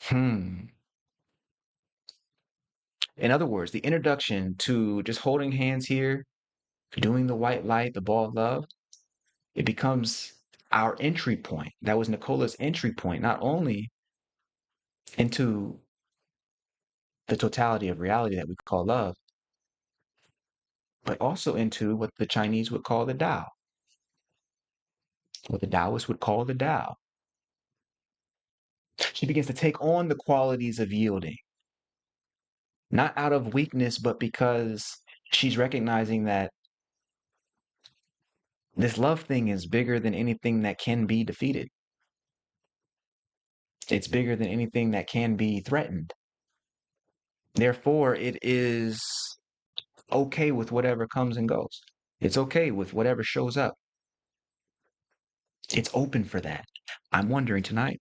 Hmm. In other words, the introduction to just holding hands here, doing the white light, the ball of love, it becomes our entry point. That was Nicola's entry point, not only into the totality of reality that we call love, but also into what the Chinese would call the Tao, what the Taoists would call the Tao. She begins to take on the qualities of yielding, not out of weakness, but because she's recognizing that this love thing is bigger than anything that can be defeated. It's bigger than anything that can be threatened. Therefore, it is okay with whatever comes and goes. It's okay with whatever shows up. It's open for that. I'm wondering tonight,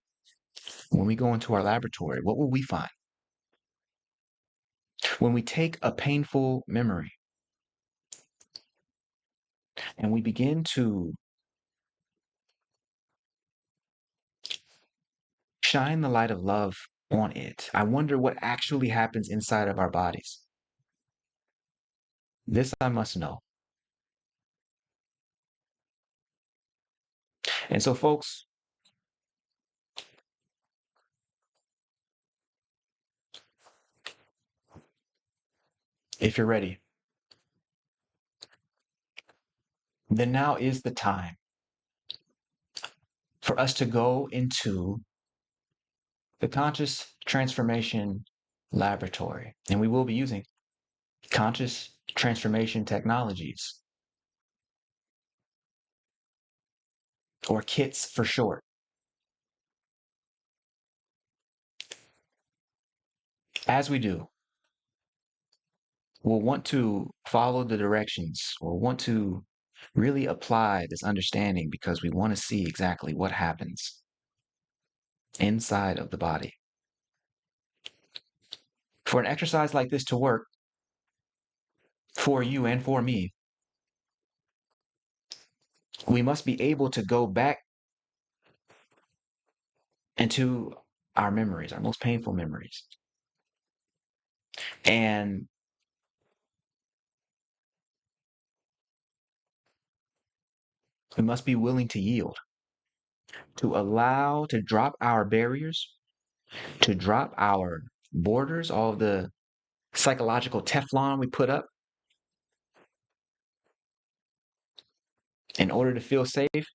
when we go into our laboratory, what will we find? When we take a painful memory and we begin to shine the light of love on it, I wonder what actually happens inside of our bodies. This I must know. And so, folks, if you're ready, then now is the time for us to go into the conscious transformation laboratory. And we will be using conscious transformation technologies, or kits for short. As we do, we'll want to follow the directions. We'll want to really apply this understanding because we want to see exactly what happens inside of the body. For an exercise like this to work for you and for me, we must be able to go back into our memories, our most painful memories. And we must be willing to yield, to allow, to drop our barriers, to drop our borders, all the psychological Teflon we put up in order to feel safe.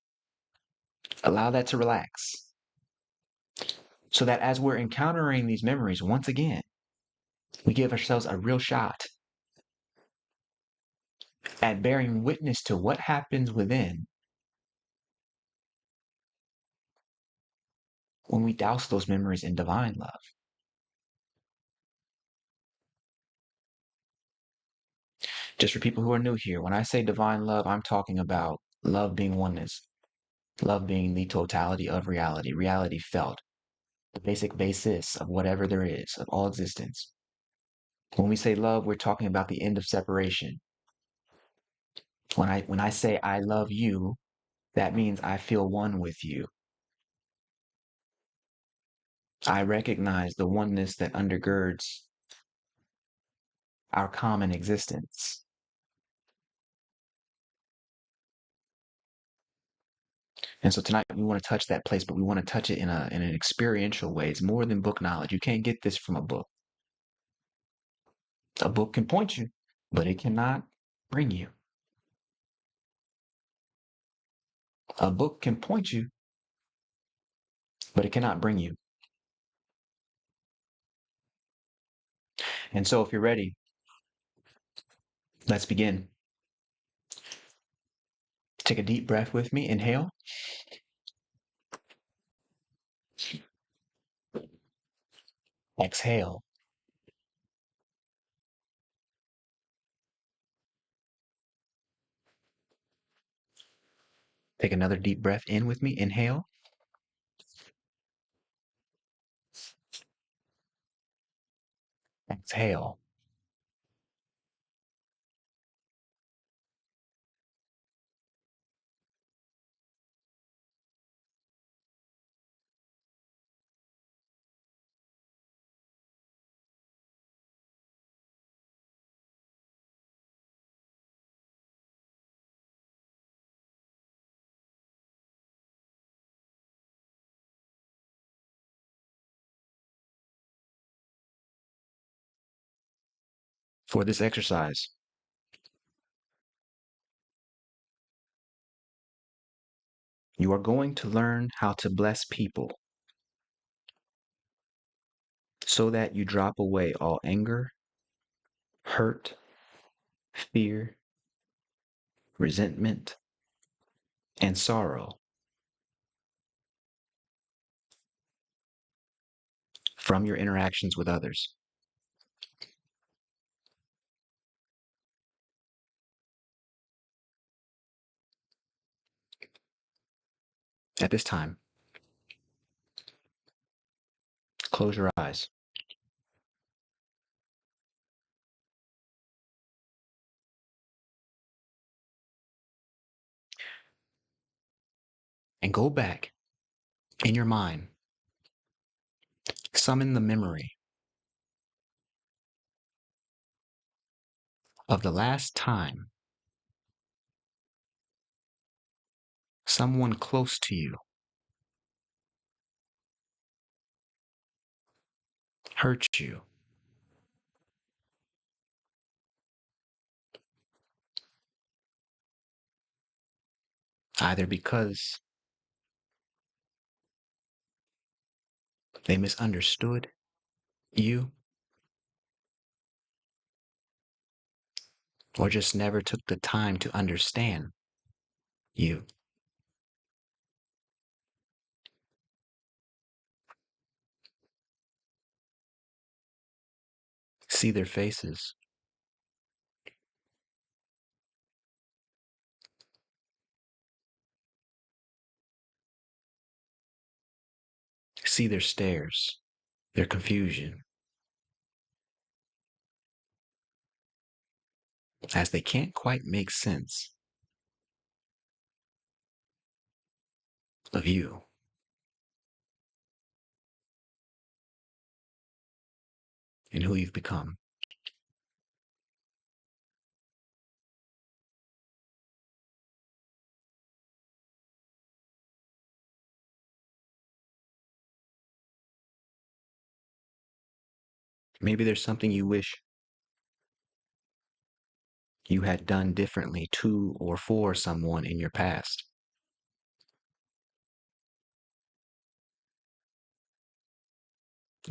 Allow that to relax. So that as we're encountering these memories once again, we give ourselves a real shot at bearing witness to what happens within when we douse those memories in divine love. Just for people who are new here, when I say divine love, I'm talking about love being oneness, love being the totality of reality, reality felt, the basic basis of whatever there is, of all existence. When we say love, we're talking about the end of separation. When I say I love you, that means I feel one with you. I recognize the oneness that undergirds our common existence. And so tonight we want to touch that place, but we want to touch it in an experiential way. It's more than book knowledge. You can't get this from a book. A book can point you, but it cannot bring you. A book can point you, but it cannot bring you. And so if you're ready, let's begin. Take a deep breath with me. Inhale. Exhale. Take another deep breath in with me. Inhale. Exhale. For this exercise, you are going to learn how to bless people so that you drop away all anger, hurt, fear, resentment, and sorrow from your interactions with others. At this time, close your eyes and go back in your mind. Summon the memory of the last time someone close to you hurt you, either because they misunderstood you or just never took the time to understand you. See their faces, see their stares, their confusion, as they can't quite make sense of you and who you've become. Maybe there's something you wish you had done differently to or for someone in your past.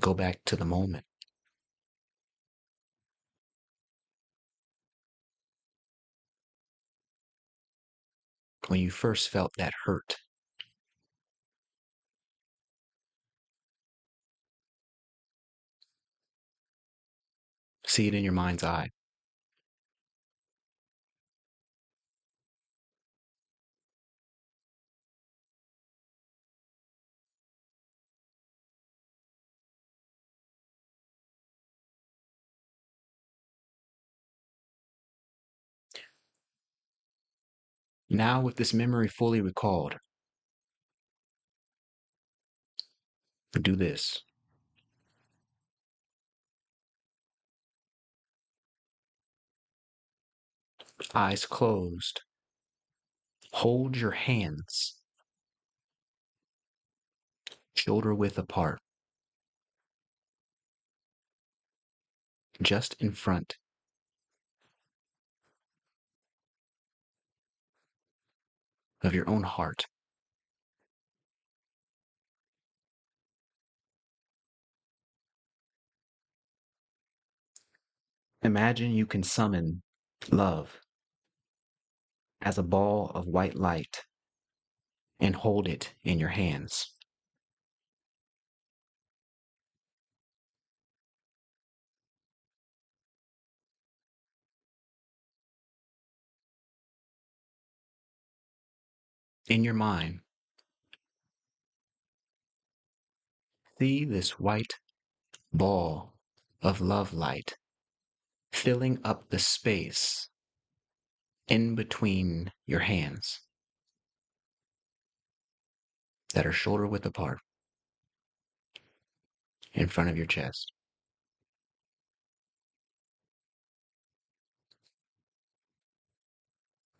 Go back to the moment when you first felt that hurt. See it in your mind's eye. Now, with this memory fully recalled, do this. Eyes closed. Hold your hands shoulder width apart, just in front of your own heart. Imagine you can summon love as a ball of white light and hold it in your hands. In your mind, see this white ball of love light filling up the space in between your hands that are shoulder width apart in front of your chest.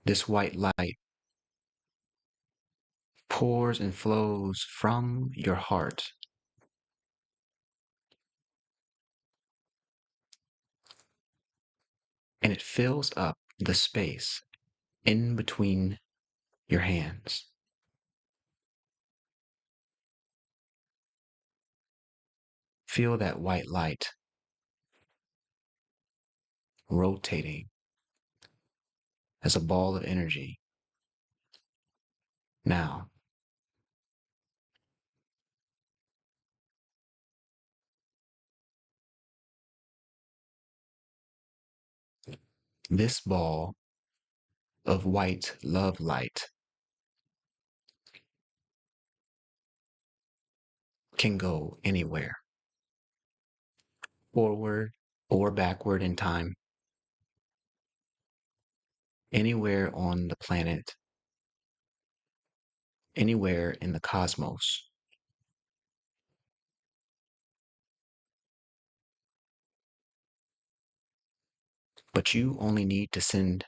This white light pours and flows from your heart, and it fills up the space in between your hands. Feel that white light rotating as a ball of energy. Now, this ball of white love light can go anywhere, forward or backward in time, anywhere on the planet, anywhere in the cosmos. But you only need to send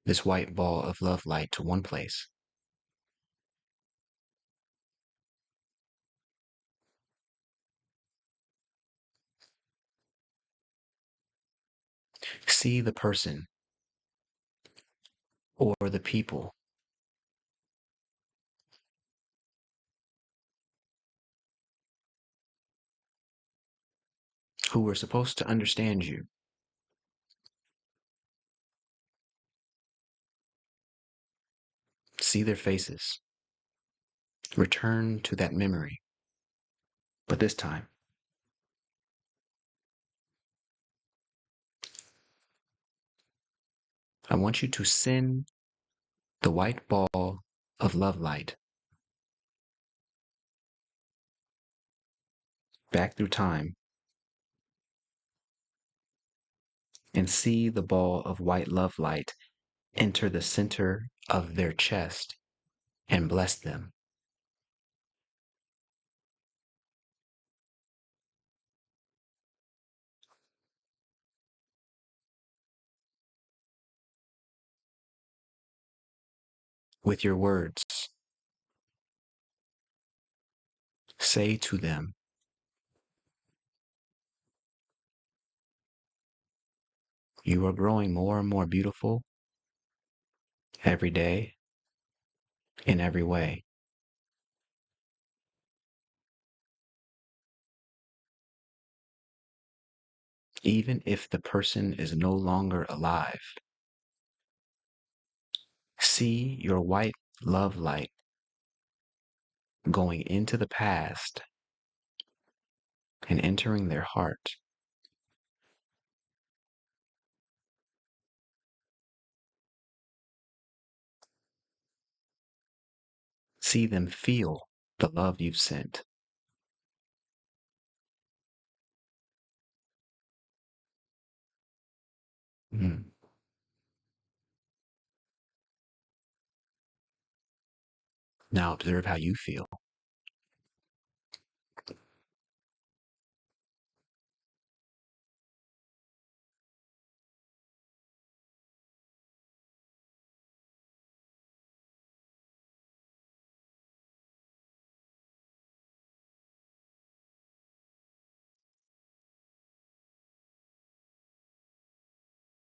this white ball of love light to one place. See the person or the people who were supposed to understand you. See their faces. Return to that memory. But this time, I want you to send the white ball of love light back through time and see the ball of white love light enter the center of their chest and bless them. With your words, say to them, you are growing more and more beautiful every day in every way. Even if the person is no longer alive, see your white love light going into the past and entering their heart. See them feel the love you've sent. Mm. Now observe how you feel.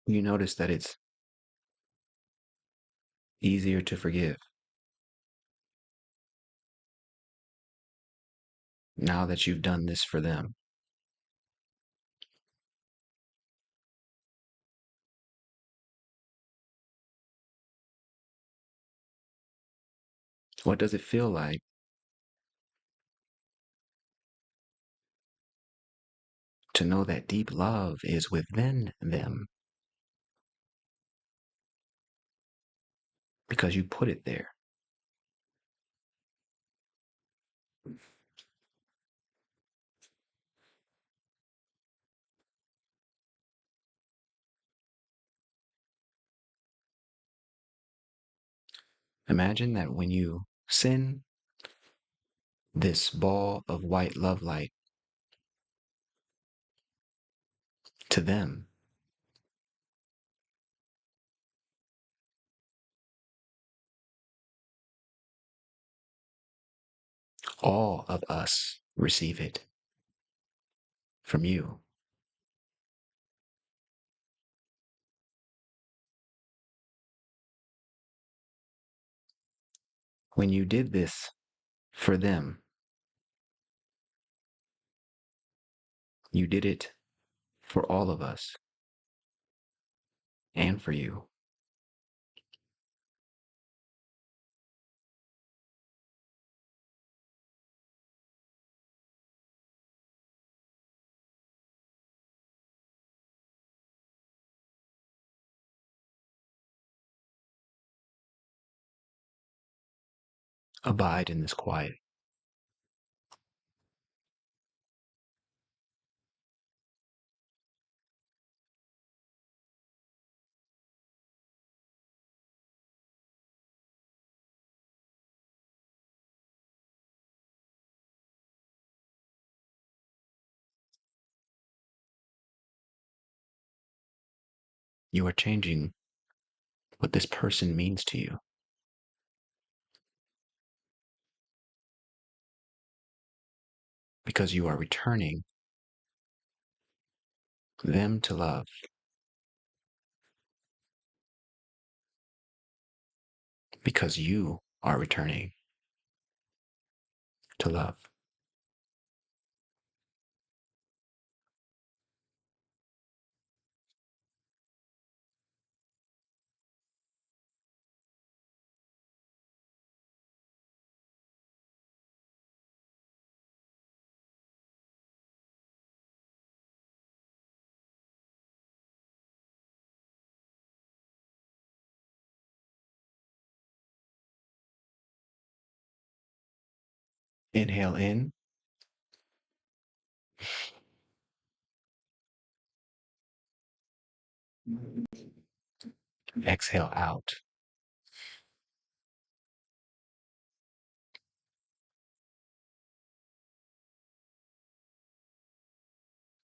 You notice that it's easier to forgive now that you've done this for them. What does it feel like to know that deep love is within them because you put it there? Imagine that when you send this ball of white love light to them, all of us receive it from you. When you did this for them, you did it for all of us and for you. Abide in this quiet. You are changing what this person means to you because you are returning them to love because you are returning to love. Inhale in, exhale out.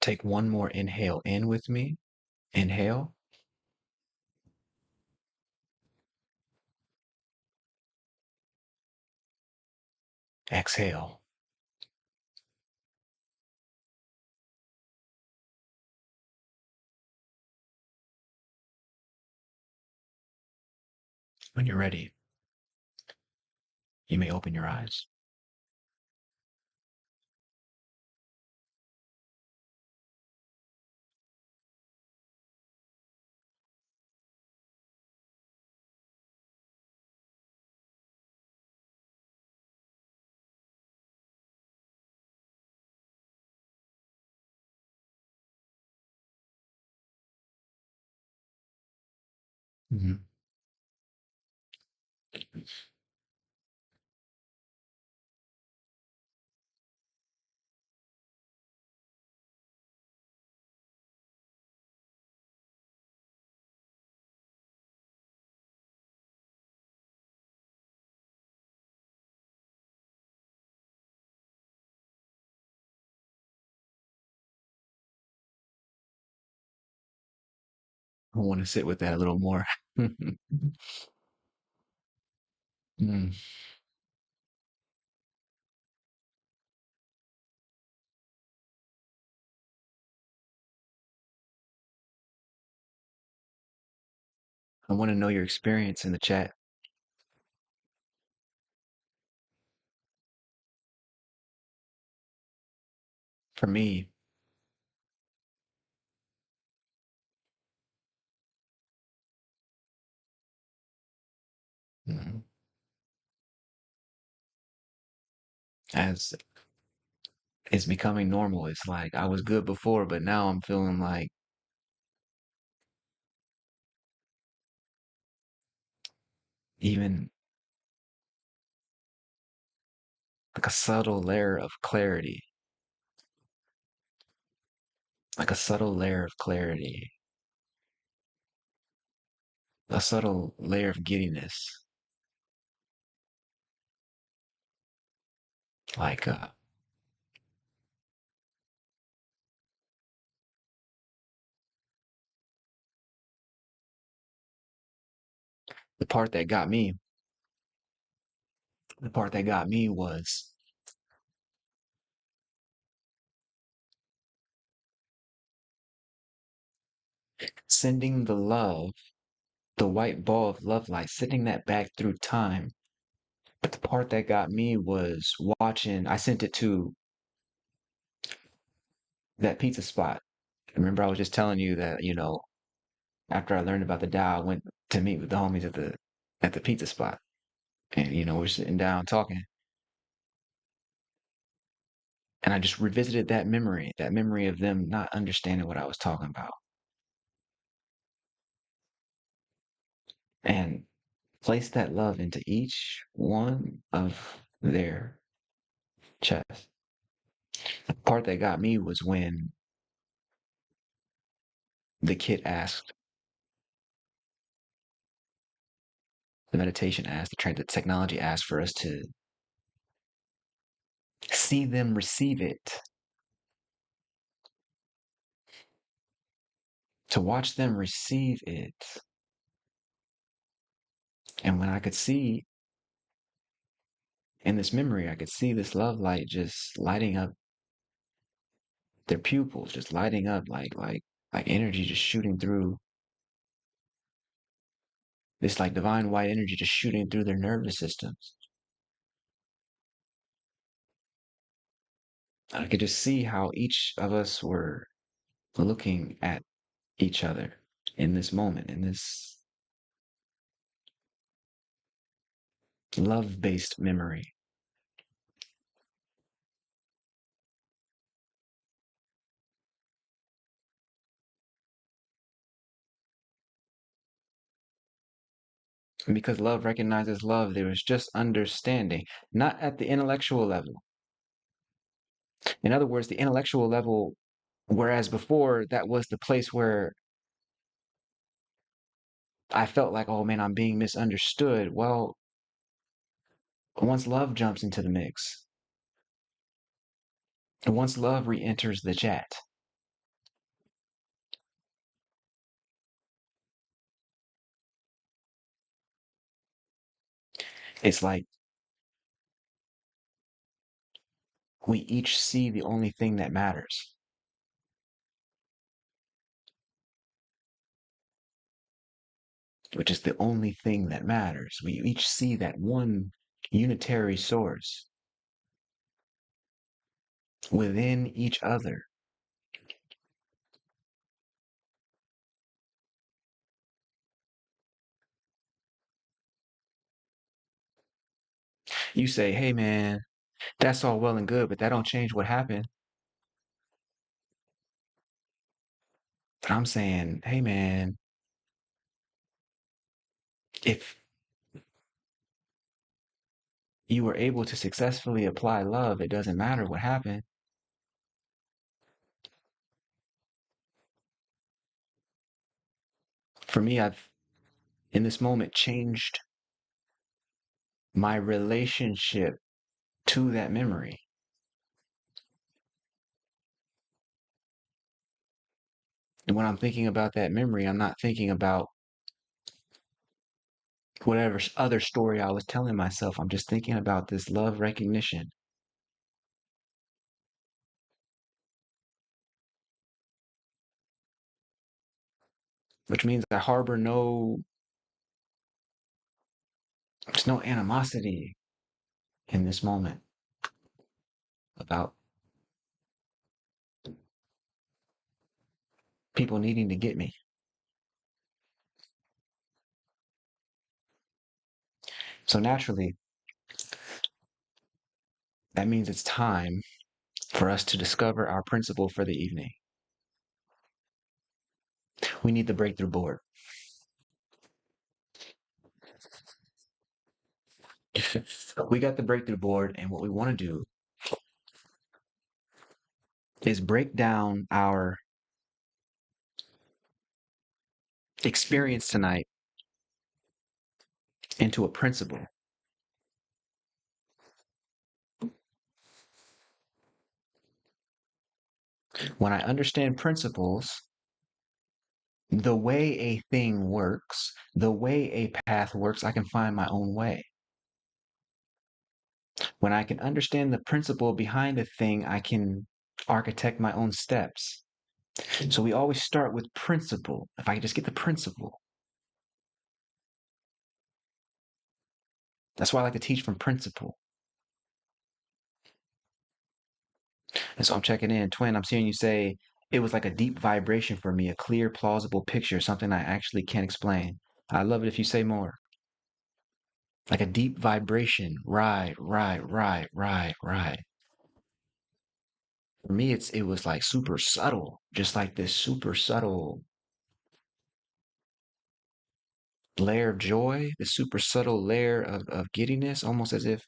Take one more inhale in with me. Inhale, exhale. When you're ready, you may open your eyes. Mhm. I want to sit with that a little more. Mm. I want to know your experience in the chat. For me, mm, as it's becoming normal. It's like I was good before, but now I'm feeling like even like a subtle layer of clarity, like a subtle layer of clarity, a subtle layer of giddiness, like the part that got me, the part that got me was sending the love, the white ball of love light, sending that back through time. But the part that got me was watching, I sent it to that pizza spot. Remember, I was just telling you that, after I learned about the Tao, I went to meet with the homies at the pizza spot. And, we're sitting down talking. And I just revisited that memory of them not understanding what I was talking about. And placed that love into each one of their chests. The part that got me was when the kid asked, the meditation asked, the technology asked for us to see them receive it, to watch them receive it. And when I could see in this memory, I could see this love light just lighting up their pupils, just lighting up like energy just shooting through this like divine white energy just shooting through their nervous systems. I could just see how each of us were looking at each other in this moment, in this love based memory. And because love recognizes love, there was just understanding, not at the intellectual level. In other words, the intellectual level, whereas before that was the place where I felt like, oh man, I'm being misunderstood. Well, once love jumps into the mix, and once love re enters the chat, it's like we each see the only thing that matters, which is the only thing that matters. We each see that one unitary source within each other. You say, hey man, that's all well and good, but that don't change what happened. But I'm saying, hey man, if you were able to successfully apply love, it doesn't matter what happened. For me, I've in this moment changed my relationship to that memory. And when I'm thinking about that memory, I'm not thinking about whatever other story I was telling myself. I'm just thinking about this love recognition, which means I harbor there's no animosity in this moment about people needing to get me. So naturally, that means it's time for us to discover our principle for the evening. We need the breakthrough board. We got the breakthrough board, and what we want to do is break down our experience tonight into a principle. When I understand principles, the way a thing works, the way a path works, I can find my own way. When I can understand the principle behind a thing, I can architect my own steps. So we always start with principle. If I can just get the principle. That's why I like to teach from principle. And so I'm checking in. Twin, I'm seeing you say it was like a deep vibration for me, a clear, plausible picture, something I actually can't explain. I love it if you say more. Like a deep vibration. Right, right, right, right, right. For me, it was like super subtle, just like this super subtle layer of joy, this super subtle layer of giddiness, almost as if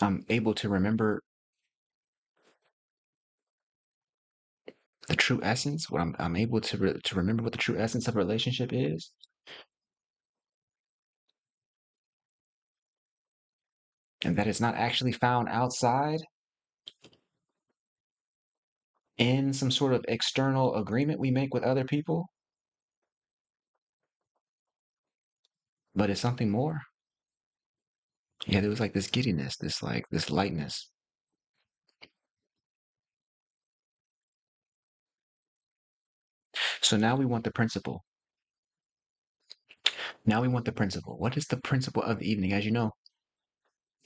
I'm able to remember the true essence, what I'm able to remember what the true essence of a relationship is, and that it's not actually found outside in some sort of external agreement we make with other people, but it's something more. Yeah, there was like this giddiness, this lightness. So now we want the principle. Now we want the principle. What is the principle of the evening? As you know,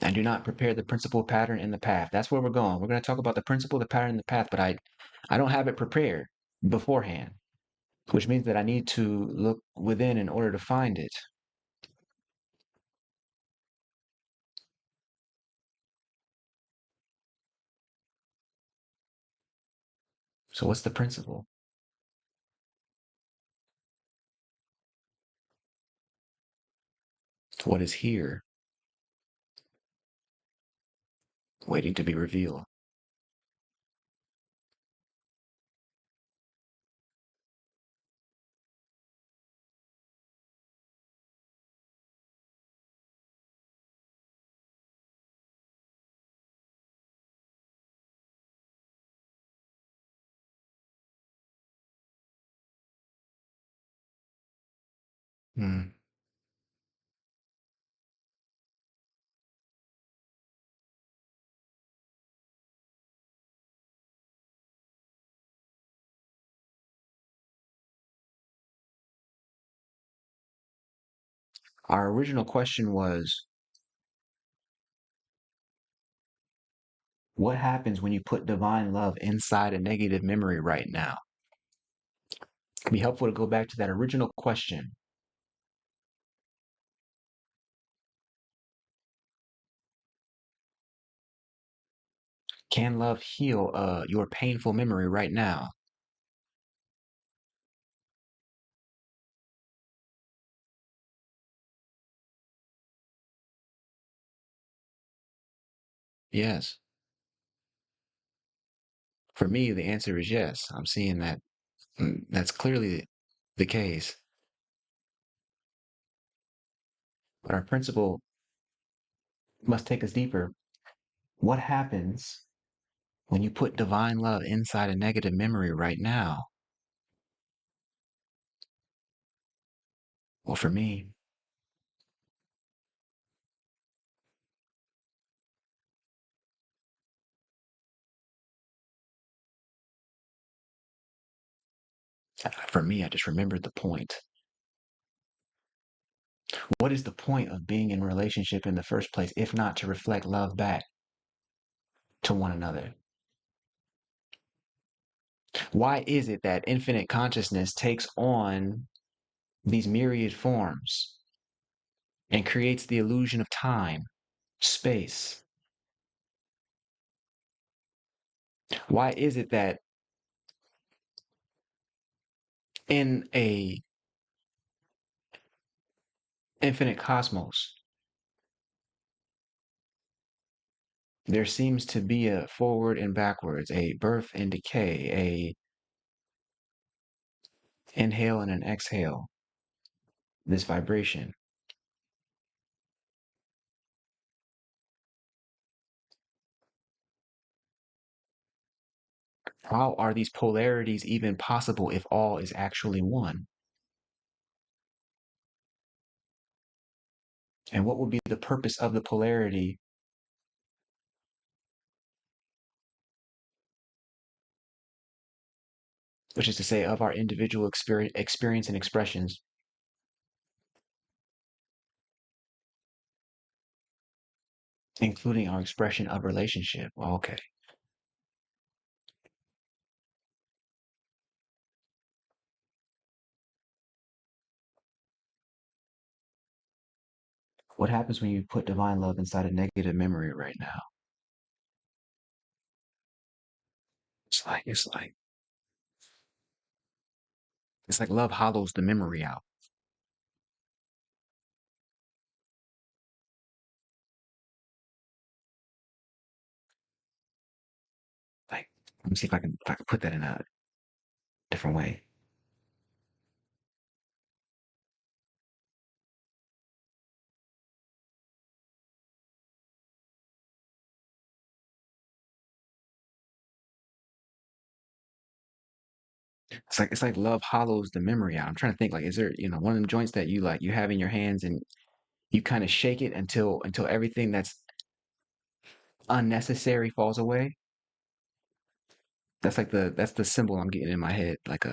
I do not prepare the principle, pattern, and the path. That's where we're going. We're going to talk about the principle, the pattern, and the path, but I don't have it prepared beforehand, which means that I need to look within in order to find it. So what's the principle? What is here, waiting to be revealed? Hmm. Our original question was, what happens when you put divine love inside a negative memory right now? It'd be helpful to go back to that original question. Can love heal your painful memory right now? Yes. For me, the answer is yes. I'm seeing that that's clearly the case. But our principle must take us deeper. What happens when you put divine love inside a negative memory right now? Well, for me, I just remembered the point. What is the point of being in a relationship in the first place, if not to reflect love back to one another? Why is it that infinite consciousness takes on these myriad forms and creates the illusion of time, space? Why is it that in a infinite cosmos there seems to be a forward and backwards, a birth and decay, a inhale and an exhale, this vibration? How are these polarities even possible if all is actually one? And what would be the purpose of the polarity, which is to say, of our individual experience and expressions, including our expression of relationship? Well, okay. What happens when you put divine love inside a negative memory right now? It's like love hollows the memory out. Like, let me see if I can put that in a different way. It's like love hollows the memory out. I'm trying to think, like, is there, one of them joints that you have in your hands and you kind of shake it until everything that's unnecessary falls away? That's the symbol I'm getting in my head, like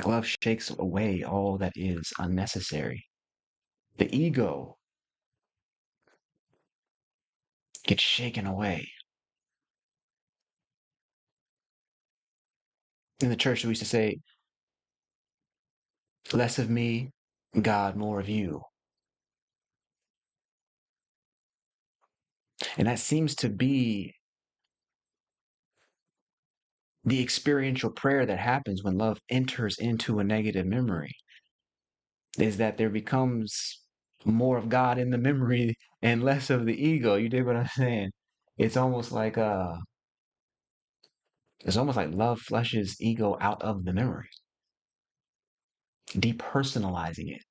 love shakes away all that is unnecessary. The ego gets shaken away. In the church, we used to say, less of me, God, more of you. And that seems to be the experiential prayer that happens when love enters into a negative memory, is that there becomes more of God in the memory and less of the ego. You dig what I'm saying? It's almost like uh it's almost like love flushes ego out of the memory, depersonalizing it.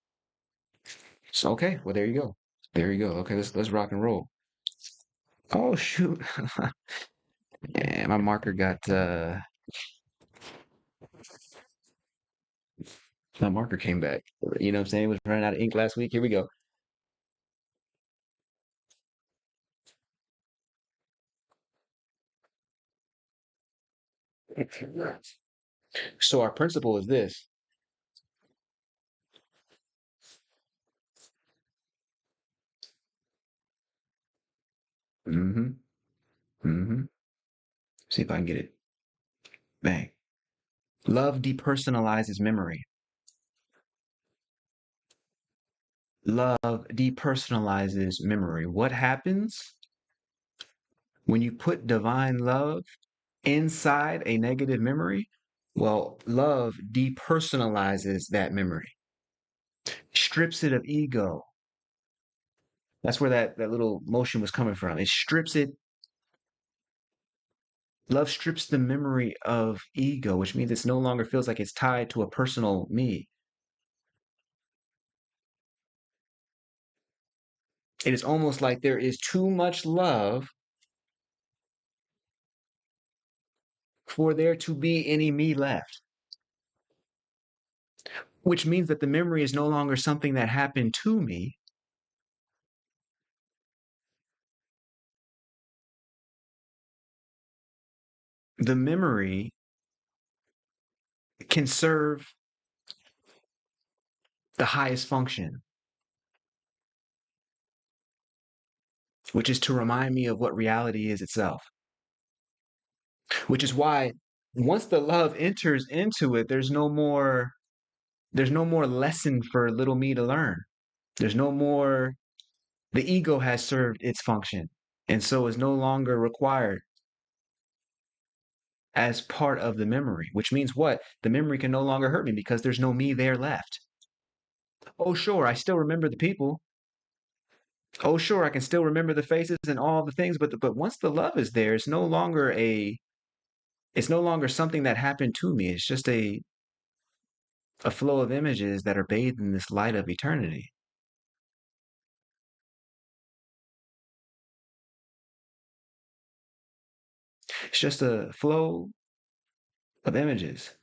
So okay, well there you go. There you go. Okay, let's rock and roll. Oh shoot. Yeah, my marker came back. You know what I'm saying? It was running out of ink last week. Here we go. So our principle is this. Mm-hmm. Mm-hmm. See if I can get it. Bang. Love depersonalizes memory. Love depersonalizes memory. What happens when you put divine love inside a negative memory? Well, love depersonalizes that memory, strips it of ego. That's where that little motion was coming from. It strips it. Love strips the memory of ego, which means it no longer feels like it's tied to a personal me. It is almost like there is too much love for there to be any me left, which means that the memory is no longer something that happened to me. The memory can serve the highest function. which is to remind me of what reality is itself. Which is why once the love enters into it, there's no more lesson for little me to learn. There's no more the ego has served its function and so is no longer required as part of the memory, which means what? The memory can no longer hurt me because there's no me there left. Oh, sure, I still remember the people. Oh, sure, I can still remember the faces and all the things, but once the love is there, it's no longer something that happened to me. It's just a flow of images that are bathed in this light of eternity. It's just a flow of images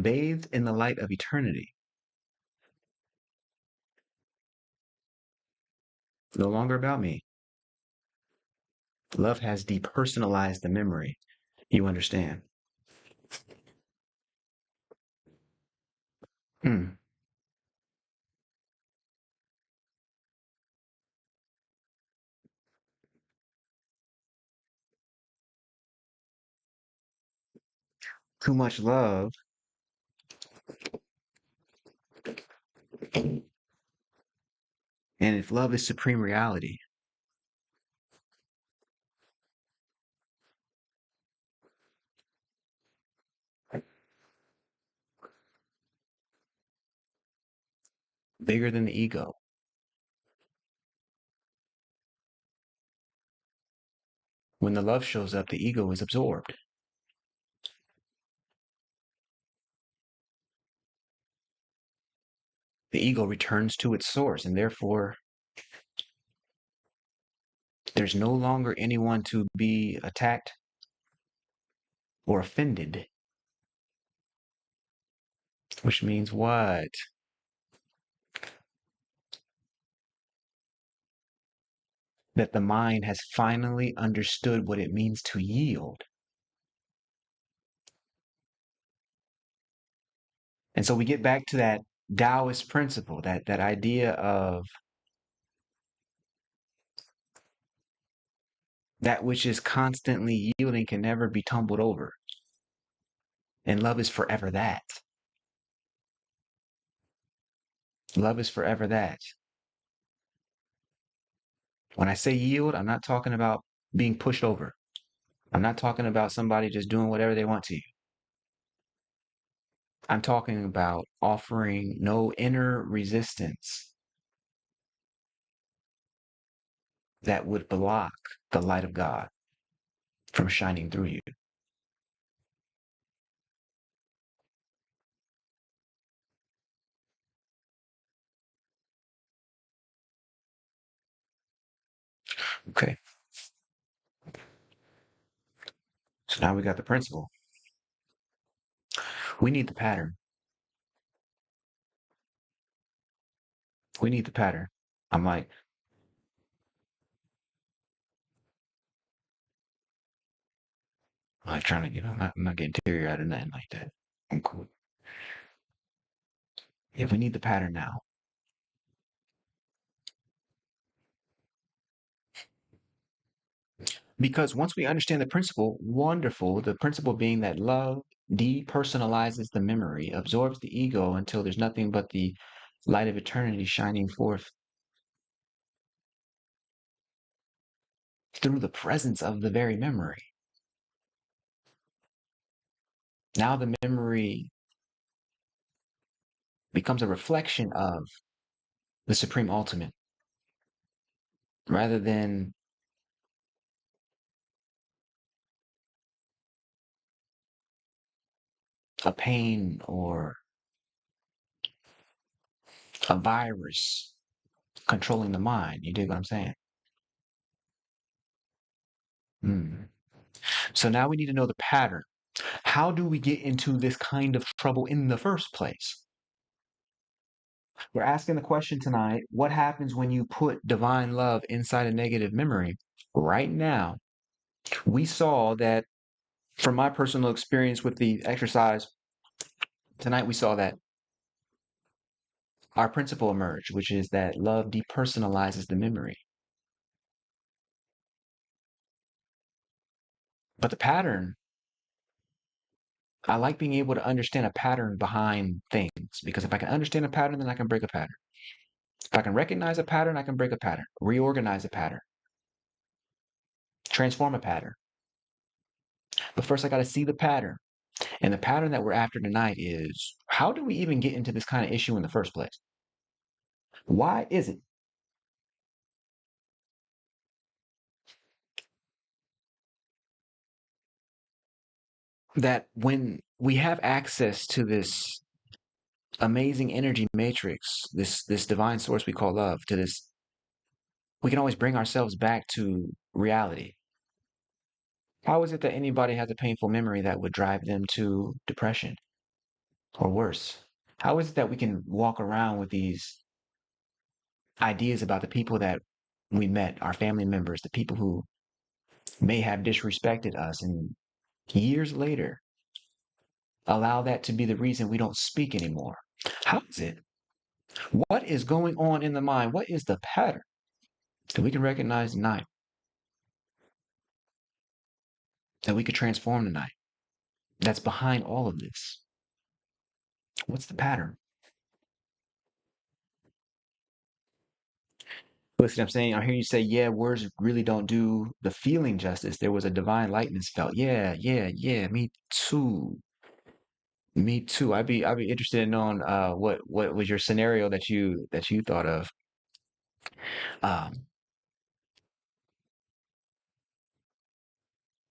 bathed in the light of eternity. No longer about me. Love has depersonalized the memory. You understand? Hmm. Too much love. And if love is supreme reality, bigger than the ego, when the love shows up, the ego is absorbed. The ego returns to its source, and therefore there's no longer anyone to be attacked or offended, which means what? That the mind has finally understood what it means to yield. And so we get back to that Taoist principle, that idea of that which is constantly yielding can never be tumbled over. And love is forever that. Love is forever that. When I say yield, I'm not talking about being pushed over. I'm not talking about somebody just doing whatever they want to you. I'm talking about offering no inner resistance that would block the light of God from shining through you. Okay. So now we got the principle. We need the pattern. We need the pattern. I'm like trying to, I'm not getting teary eyed or nothing like that. I'm cool. Yeah, we need the pattern now. Because once we understand the principle, wonderful, the principle being that love depersonalizes the memory, absorbs the ego until there's nothing but the light of eternity shining forth through the presence of the very memory. Now the memory becomes a reflection of the supreme ultimate rather than a pain or a virus controlling the mind. You dig what I'm saying? Mm. So now we need to know the pattern. How do we get into this kind of trouble in the first place? We're asking the question tonight, what happens when you put divine love inside a negative memory? Right now, we saw that from my personal experience with the exercise tonight, we saw that our principle emerged, which is that love depersonalizes the memory. But the pattern, I like being able to understand a pattern behind things, because if I can understand a pattern, then I can break a pattern. If I can recognize a pattern, I can break a pattern, reorganize a pattern, transform a pattern. But first, I got to see the pattern. And the pattern that we're after tonight is, how do we even get into this kind of issue in the first place? Why is it that when we have access to this amazing energy matrix, this divine source we call love, to this, we can always bring ourselves back to reality? How is it that anybody has a painful memory that would drive them to depression or worse? How is it that we can walk around with these ideas about the people that we met, our family members, the people who may have disrespected us, and years later allow that to be the reason we don't speak anymore? How is it? What is going on in the mind? What is the pattern that we can recognize tonight, that we could transform tonight, that's behind all of this? What's the pattern? Listen, I'm saying, I hear you say, yeah, words really don't do the feeling justice. There was a divine lightness felt. Yeah, yeah, yeah. Me too. Me too. I'd be interested in knowing what was your scenario that you thought of. Um,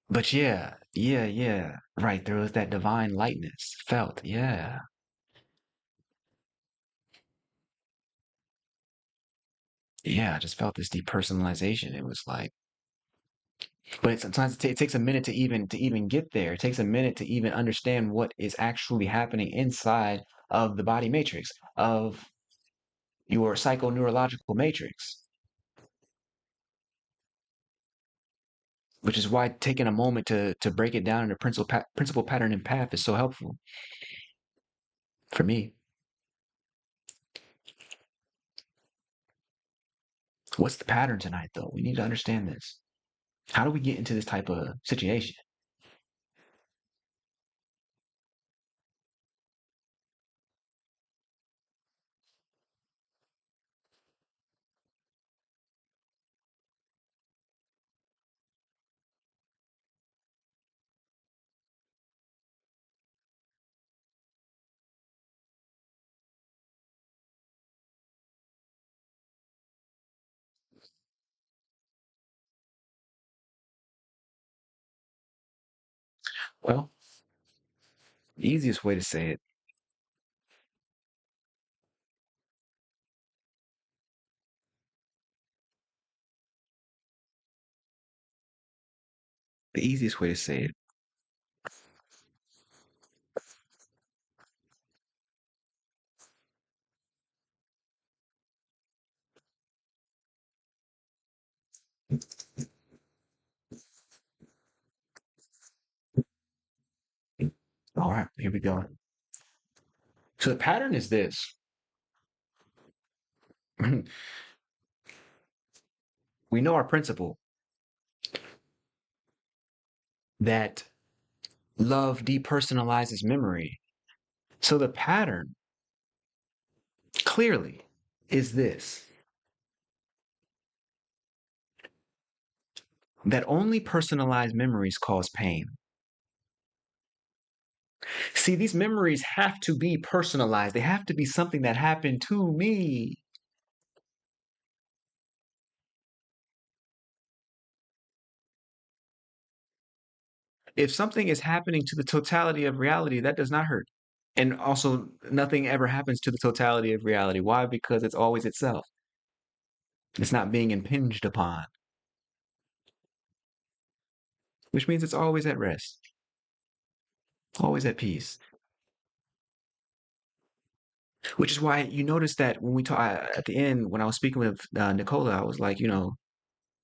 but yeah, yeah, yeah. Right. There was that divine lightness felt. Yeah. Yeah. I just felt this depersonalization. It was like, but sometimes it takes a minute to even get there. It takes a minute to even understand what is actually happening inside of the body matrix, of your psychoneurological matrix, which is why taking a moment to break it down into principle pattern and path is so helpful for me. What's the pattern tonight, though? We need to understand this. How do we get into this type of situation? Well, the easiest way to say it, the easiest way to say it. All right, here we go. So the pattern is this. We know our principle that love depersonalizes memory. So the pattern clearly is this, that only personalized memories cause pain. See, these memories have to be personalized. They have to be something that happened to me. If something is happening to the totality of reality, that does not hurt. And also, nothing ever happens to the totality of reality. Why? Because it's always itself. It's not being impinged upon, which means it's always at rest, always at peace. Which is why you notice that when we talk at the end, when I was speaking with Nicola, I was like, do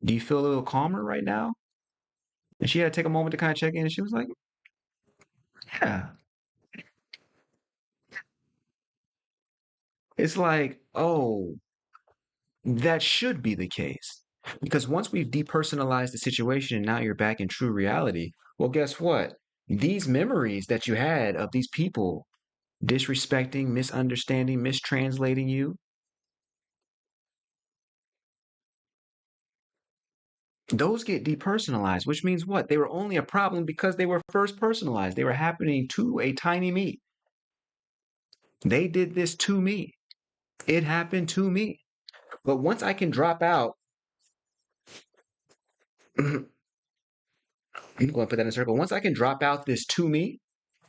you feel a little calmer right now? And she had to take a moment to kind of check in, and she was like, yeah, It's like, oh, that should be the case. Because once we've depersonalized the situation and now you're back in true reality, well, guess what? These memories that you had of these people disrespecting, misunderstanding, mistranslating you, those get depersonalized, which means what? They were only a problem because they were first personalized. They were happening to a tiny me. They did this to me. It happened to me. But once I can drop out, I'm going to put that in a circle. Once I can drop out this to me,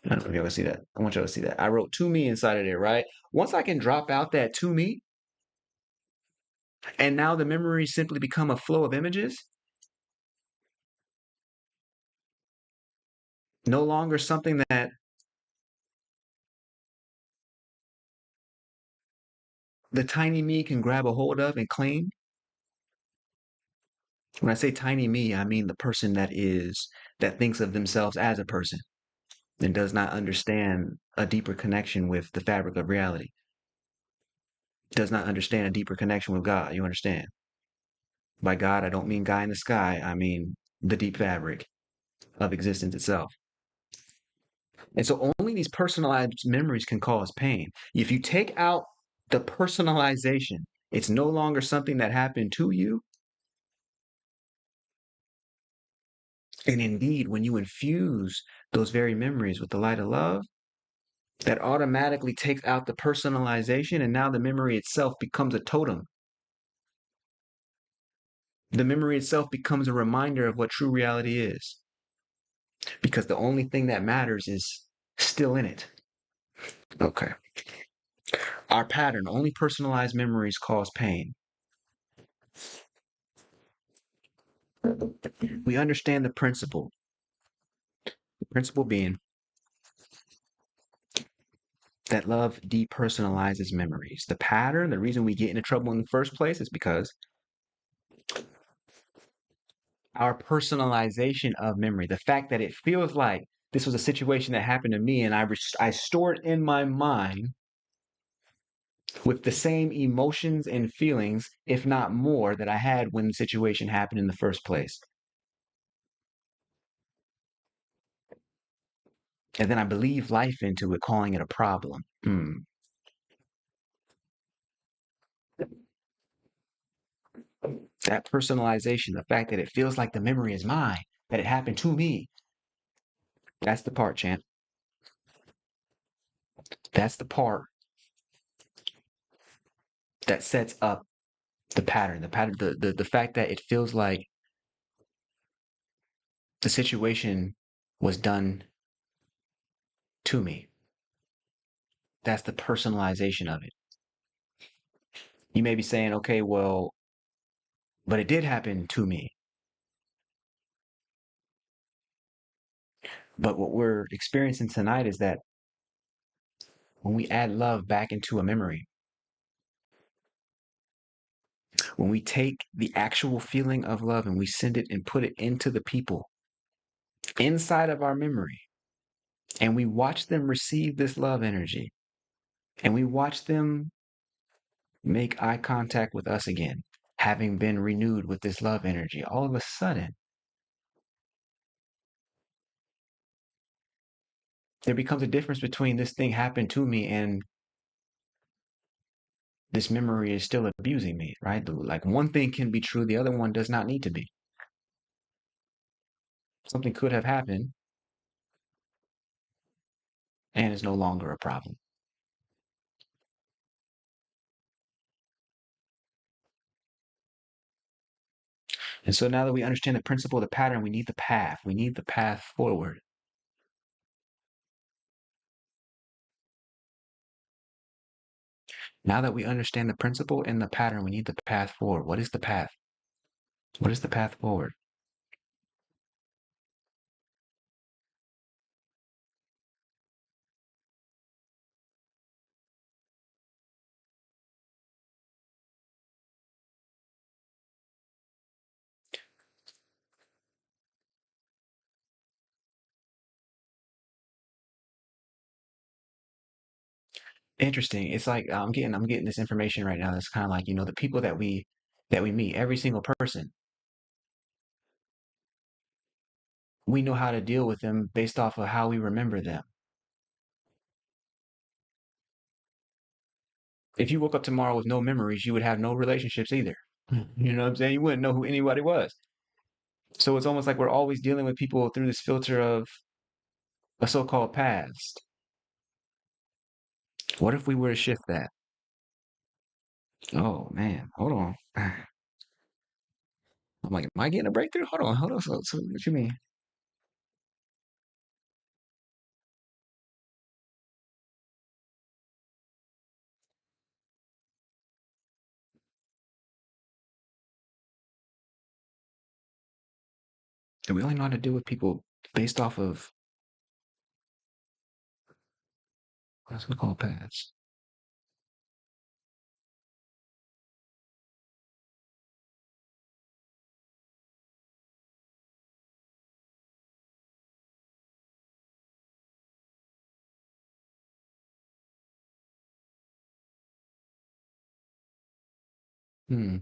I don't know if y'all can see that. I want y'all to see that. I wrote to me inside of there, right? Once I can drop out that to me, and now the memories simply become a flow of images, no longer something that the tiny me can grab a hold of and claim. When I say tiny me, I mean the person that thinks of themselves as a person and does not understand a deeper connection with the fabric of reality, does not understand a deeper connection with God. You understand? By God, I don't mean guy in the sky, I mean the deep fabric of existence itself. And so only these personalized memories can cause pain. If you take out the personalization, it's no longer something that happened to you. And indeed, when you infuse those very memories with the light of love, that automatically takes out the personalization, and now the memory itself becomes a totem. The memory itself becomes a reminder of what true reality is, because the only thing that matters is still in it. Okay. Our pattern, only personalized memories cause pain. We understand the principle being that love depersonalizes memories. The pattern, the reason we get into trouble in the first place is because our personalization of memory, the fact that it feels like this was a situation that happened to me and I store it in my mind with the same emotions and feelings, if not more, that I had when the situation happened in the first place. And then I believe life into it, calling it a problem. That personalization, the fact that it feels like the memory is mine, that it happened to me, that's the part, champ. That's the part that sets up the pattern, the fact that it feels like the situation was done to me. That's the personalization of it. You may be saying, okay, well, but it did happen to me. But what we're experiencing tonight is that when we add love back into a memory, when we take the actual feeling of love and we send it and put it into the people inside of our memory, and we watch them receive this love energy, and we watch them make eye contact with us again, having been renewed with this love energy, all of a sudden, there becomes a difference between this thing happened to me and this memory is still abusing me, right? Like one thing can be true, the other one does not need to be. Something could have happened and is no longer a problem. And so now that we understand the principle of the pattern, we need the path. We need the path forward. Now that we understand the principle and the pattern, we need the path forward. What is the path? What is the path forward? Interesting. It's like I'm getting this information right now. That's kind of like, the people that we meet, every single person, we know how to deal with them based off of how we remember them. If you woke up tomorrow with no memories, you would have no relationships either. You know what I'm saying? You wouldn't know who anybody was. So it's almost like we're always dealing with people through this filter of a so-called past. What if we were to shift that? Oh man, hold on. I'm like, am I getting a breakthrough? Hold on. So what you mean? Do we only know how to deal with people based off of what's we call past? Hmm.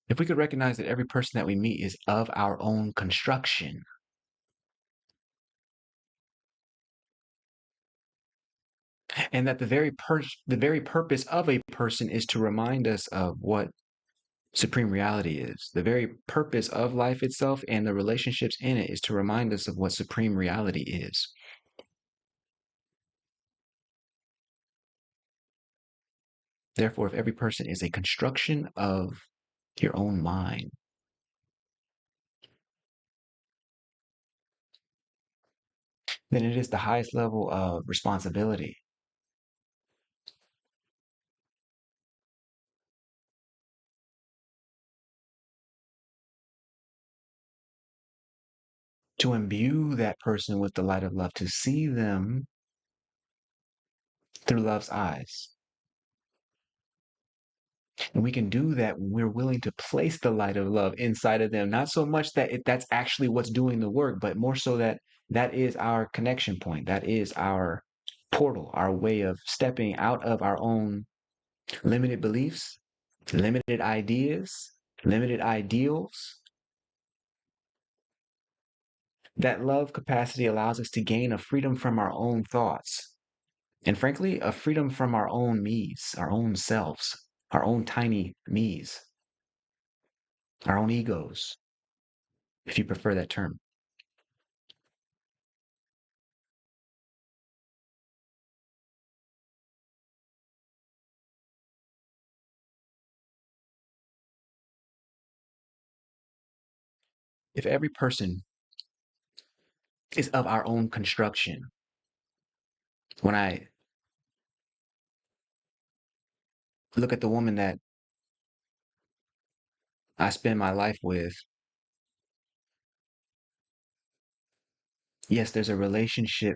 If we could recognize that every person that we meet is of our own construction, and that the very purpose of a person is to remind us of what supreme reality is. The very purpose of life itself and the relationships in it is to remind us of what supreme reality is. Therefore, if every person is a construction of your own mind, then it is the highest level of responsibility to imbue that person with the light of love, to see them through love's eyes. And we can do that when we're willing to place the light of love inside of them. Not so much that that's actually what's doing the work, but more so that that is our connection point. That is our portal, our way of stepping out of our own limited beliefs, limited ideas, limited ideals. That love capacity allows us to gain a freedom from our own thoughts. And frankly, a freedom from our own me's, our own selves, our own tiny me's, our own egos, if you prefer that term. If every person is of our own construction, when I look at the woman that I spend my life with, yes, there's a relationship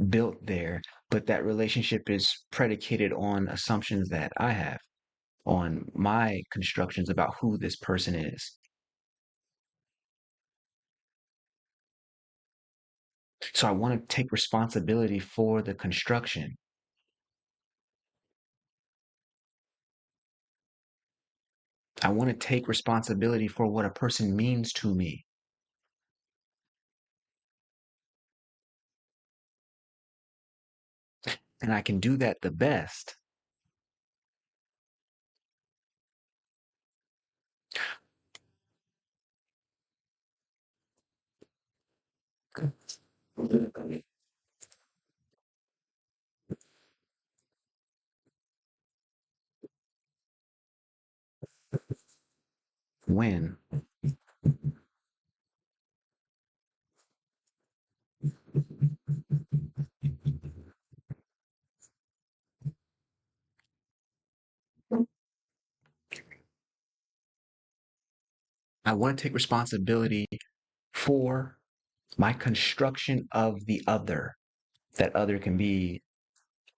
built there, but that relationship is predicated on assumptions that I have, on my constructions about who this person is. So I want to take responsibility for the construction. I want to take responsibility for what a person means to me. And I can do that the best when I want to take responsibility for my construction of the other. That other can be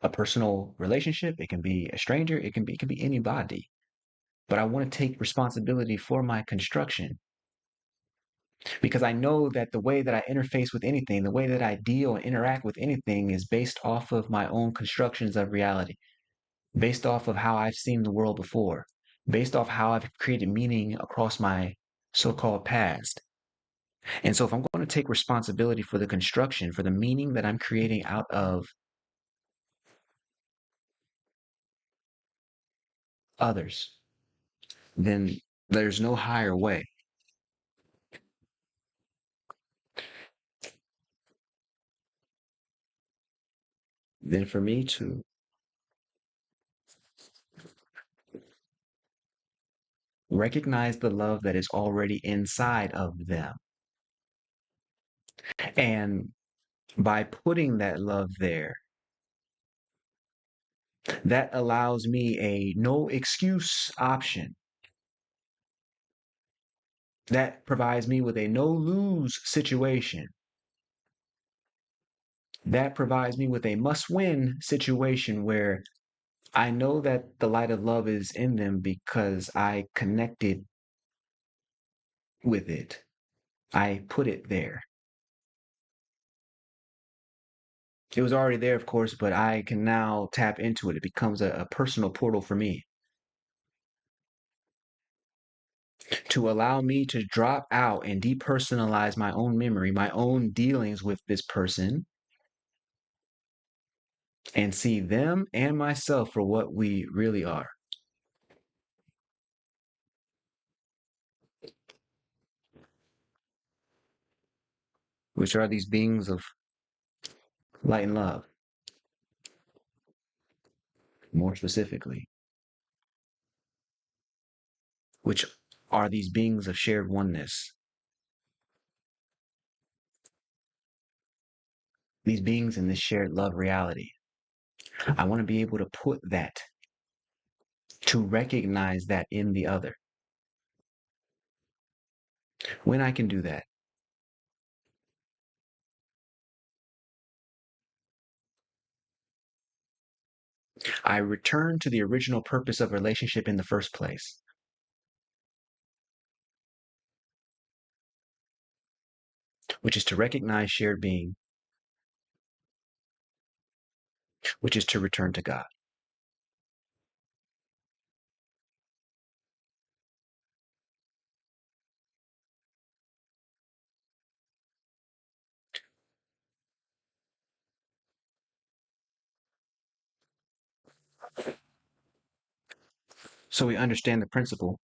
a personal relationship, it can be a stranger, it can be anybody. But I want to take responsibility for my construction. Because I know that the way that I interface with anything, the way that I deal and interact with anything is based off of my own constructions of reality, based off of how I've seen the world before, based off how I've created meaning across my so-called past. And so if I'm going to take responsibility for the construction, for the meaning that I'm creating out of others, then there's no higher way than for me to recognize the love that is already inside of them. And by putting that love there, that allows me a no excuse option. That provides me with a no lose situation. That provides me with a must win situation where I know that the light of love is in them because I connected with it. I put it there. It was already there, of course, but I can now tap into it. It becomes a personal portal for me to allow me to drop out and depersonalize my own memory, my own dealings with this person, and see them and myself for what we really are, which are these beings of light and love, more specifically, which are these beings of shared oneness, these beings in this shared love reality. I want to be able to put that, to recognize that in the other. When I can do that, I return to the original purpose of relationship in the first place, which is to recognize shared being, which is to return to God. So we understand the principle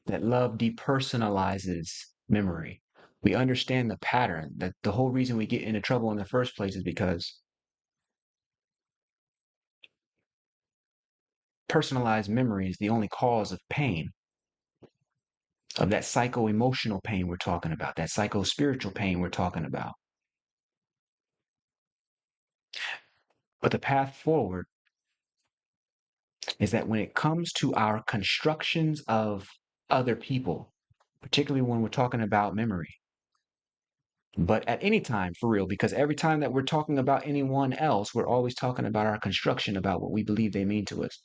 that love depersonalizes memory. We understand the pattern that the whole reason we get into trouble in the first place is because personalized memory is the only cause of pain, of that psycho emotional pain we're talking about, that psycho spiritual pain we're talking about. But the path forward is that when it comes to our constructions of other people, particularly when we're talking about memory, but at any time for real, because every time that we're talking about anyone else, we're always talking about our construction about what we believe they mean to us.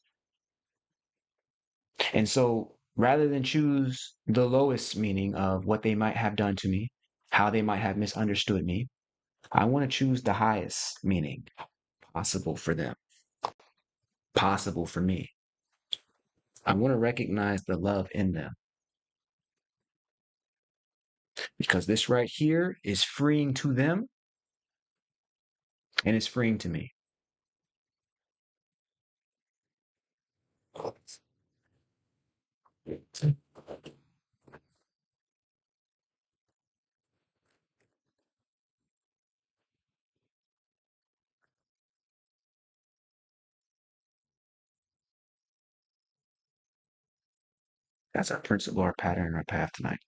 And so rather than choose the lowest meaning of what they might have done to me, how they might have misunderstood me, I want to choose the highest meaning possible for them, possible for me. I want to recognize the love in them because this right here is freeing to them and it's freeing to me. That's our principle, our pattern, our path tonight.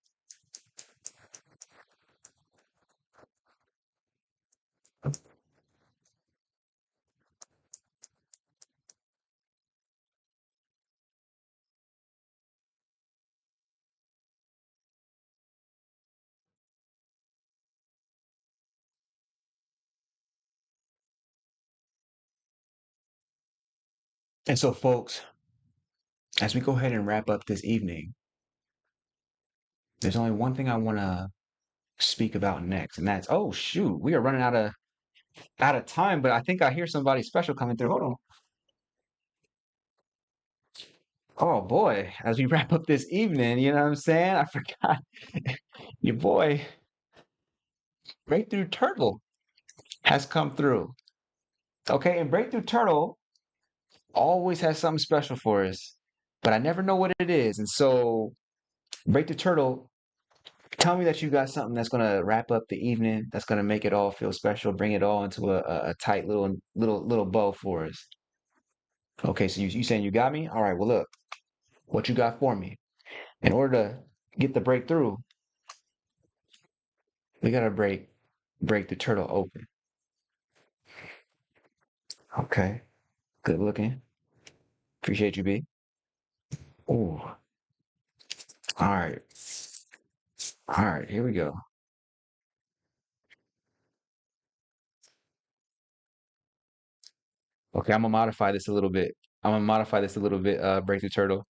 And so, folks, as we go ahead and wrap up this evening, There's only one thing I want to speak about next, and that's, oh shoot, we are running out of time, but I think I hear somebody special coming through. Hold on. Oh boy, as we wrap up this evening, you know what I'm saying? I forgot your boy Breakthrough Turtle has come through. Okay, and Breakthrough Turtle always has something special for us, but I never know what it is. And so, Breakthrough Turtle, tell me that you got something that's gonna wrap up the evening, that's gonna make it all feel special, bring it all into a tight little bow for us. Okay, so you saying you got me? All right, well look, what you got for me. In order to get the breakthrough, we gotta break the turtle open. Okay, good looking. Appreciate you, B. Ooh, all right, all right, here we go. Okay, I'm gonna modify this a little bit. Breakthrough turtle.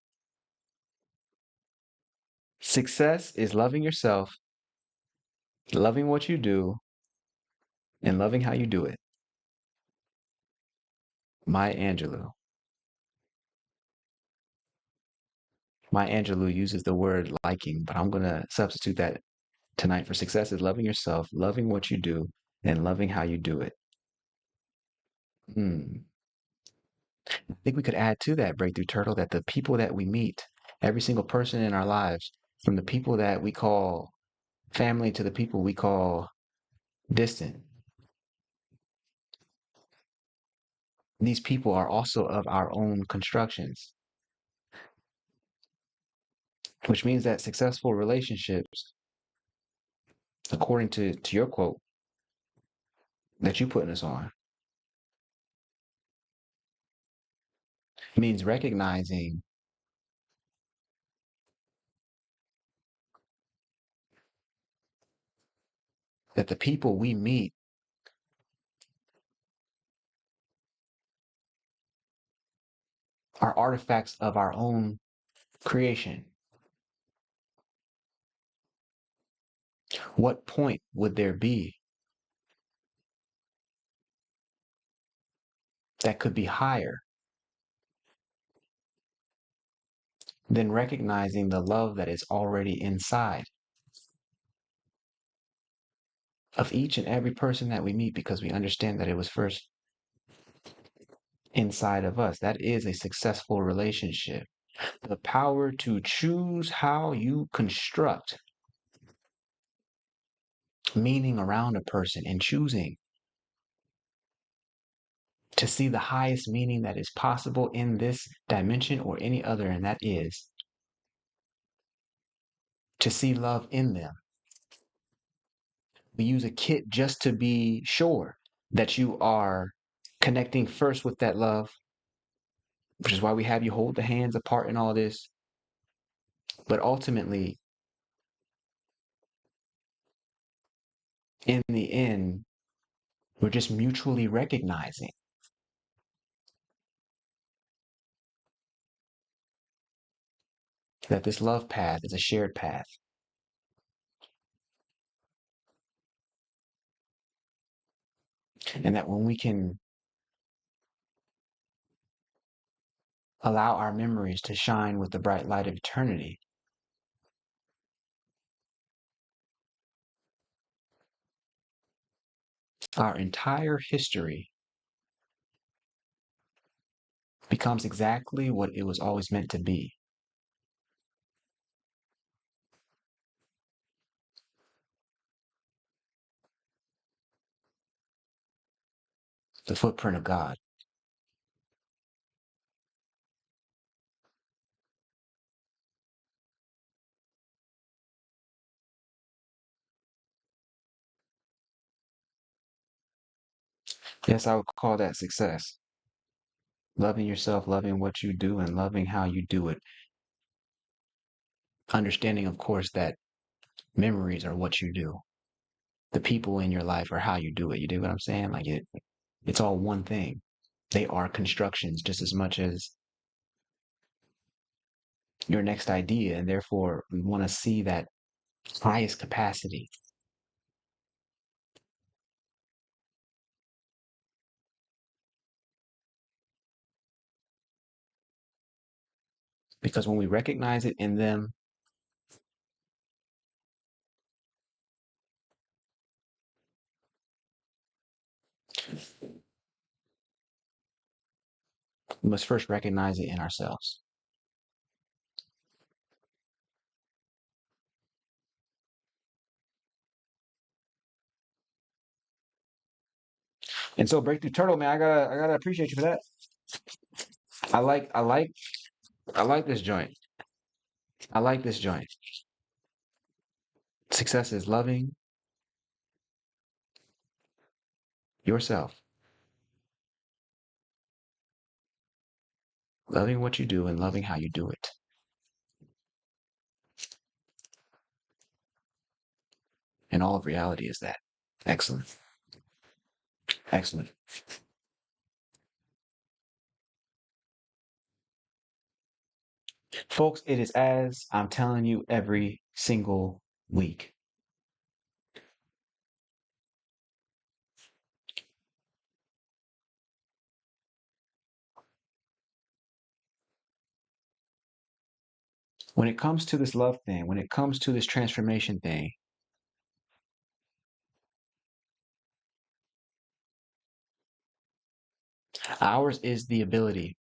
Success is loving yourself, loving what you do, and loving how you do it. Maya Angelou. Maya Angelou uses the word liking, but I'm gonna substitute that tonight for success is loving yourself, loving what you do, and loving how you do it. Hmm. I think we could add to that, Breakthrough Turtle, that the people that we meet, every single person in our lives, from the people that we call family to the people we call distant, these people are also of our own constructions, which means that successful relationships, according to your quote that you putting us on, means recognizing that the people we meet are artifacts of our own creation. What point would there be that could be higher than recognizing the love that is already inside of each and every person that we meet because we understand that it was first inside of us? That is a successful relationship. The power to choose how you construct meaning around a person and choosing to see the highest meaning that is possible in this dimension or any other, and that is to see love in them. We use a kit just to be sure that you are connecting first with that love, which is why we have you hold the hands apart and all this. But ultimately, in the end, we're just mutually recognizing that this love path is a shared path. And that when we can allow our memories to shine with the bright light of eternity, our entire history becomes exactly what it was always meant to be. The footprint of God. Yes, I would call that success. Loving yourself, loving what you do, and loving how you do it. Understanding, of course, that memories are what you do. The people in your life are how you do it. You do what I'm saying? Like it's all one thing. They are constructions just as much as your next idea. And therefore, we want to see that highest capacity. Because when we recognize it in them, we must first recognize it in ourselves. And so Breakthrough Turtle, man, I gotta appreciate you for that. I like I like I like this joint. I like this joint. Success is loving yourself, loving what you do and loving how you do it. And all of reality is that. Excellent. Excellent. Folks, it is as I'm telling you every single week. When it comes to this love thing, when it comes to this transformation thing, ours is the ability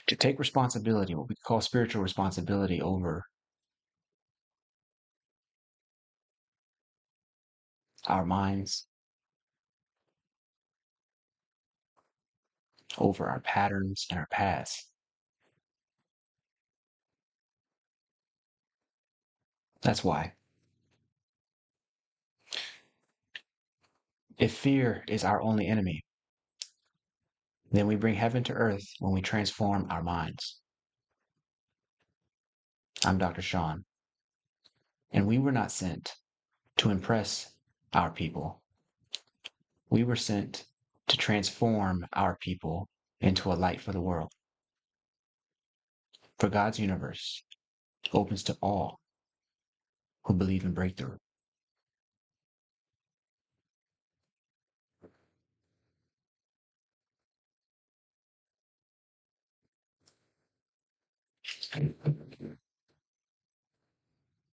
to take responsibility, what we call spiritual responsibility over our minds, over our patterns and our past. That's why. If fear is our only enemy, then we bring heaven to earth when we transform our minds. I'm Dr. Shawn, and we were not sent to impress our people. We were sent to transform our people into a light for the world. For God's universe opens to all who believe in breakthrough.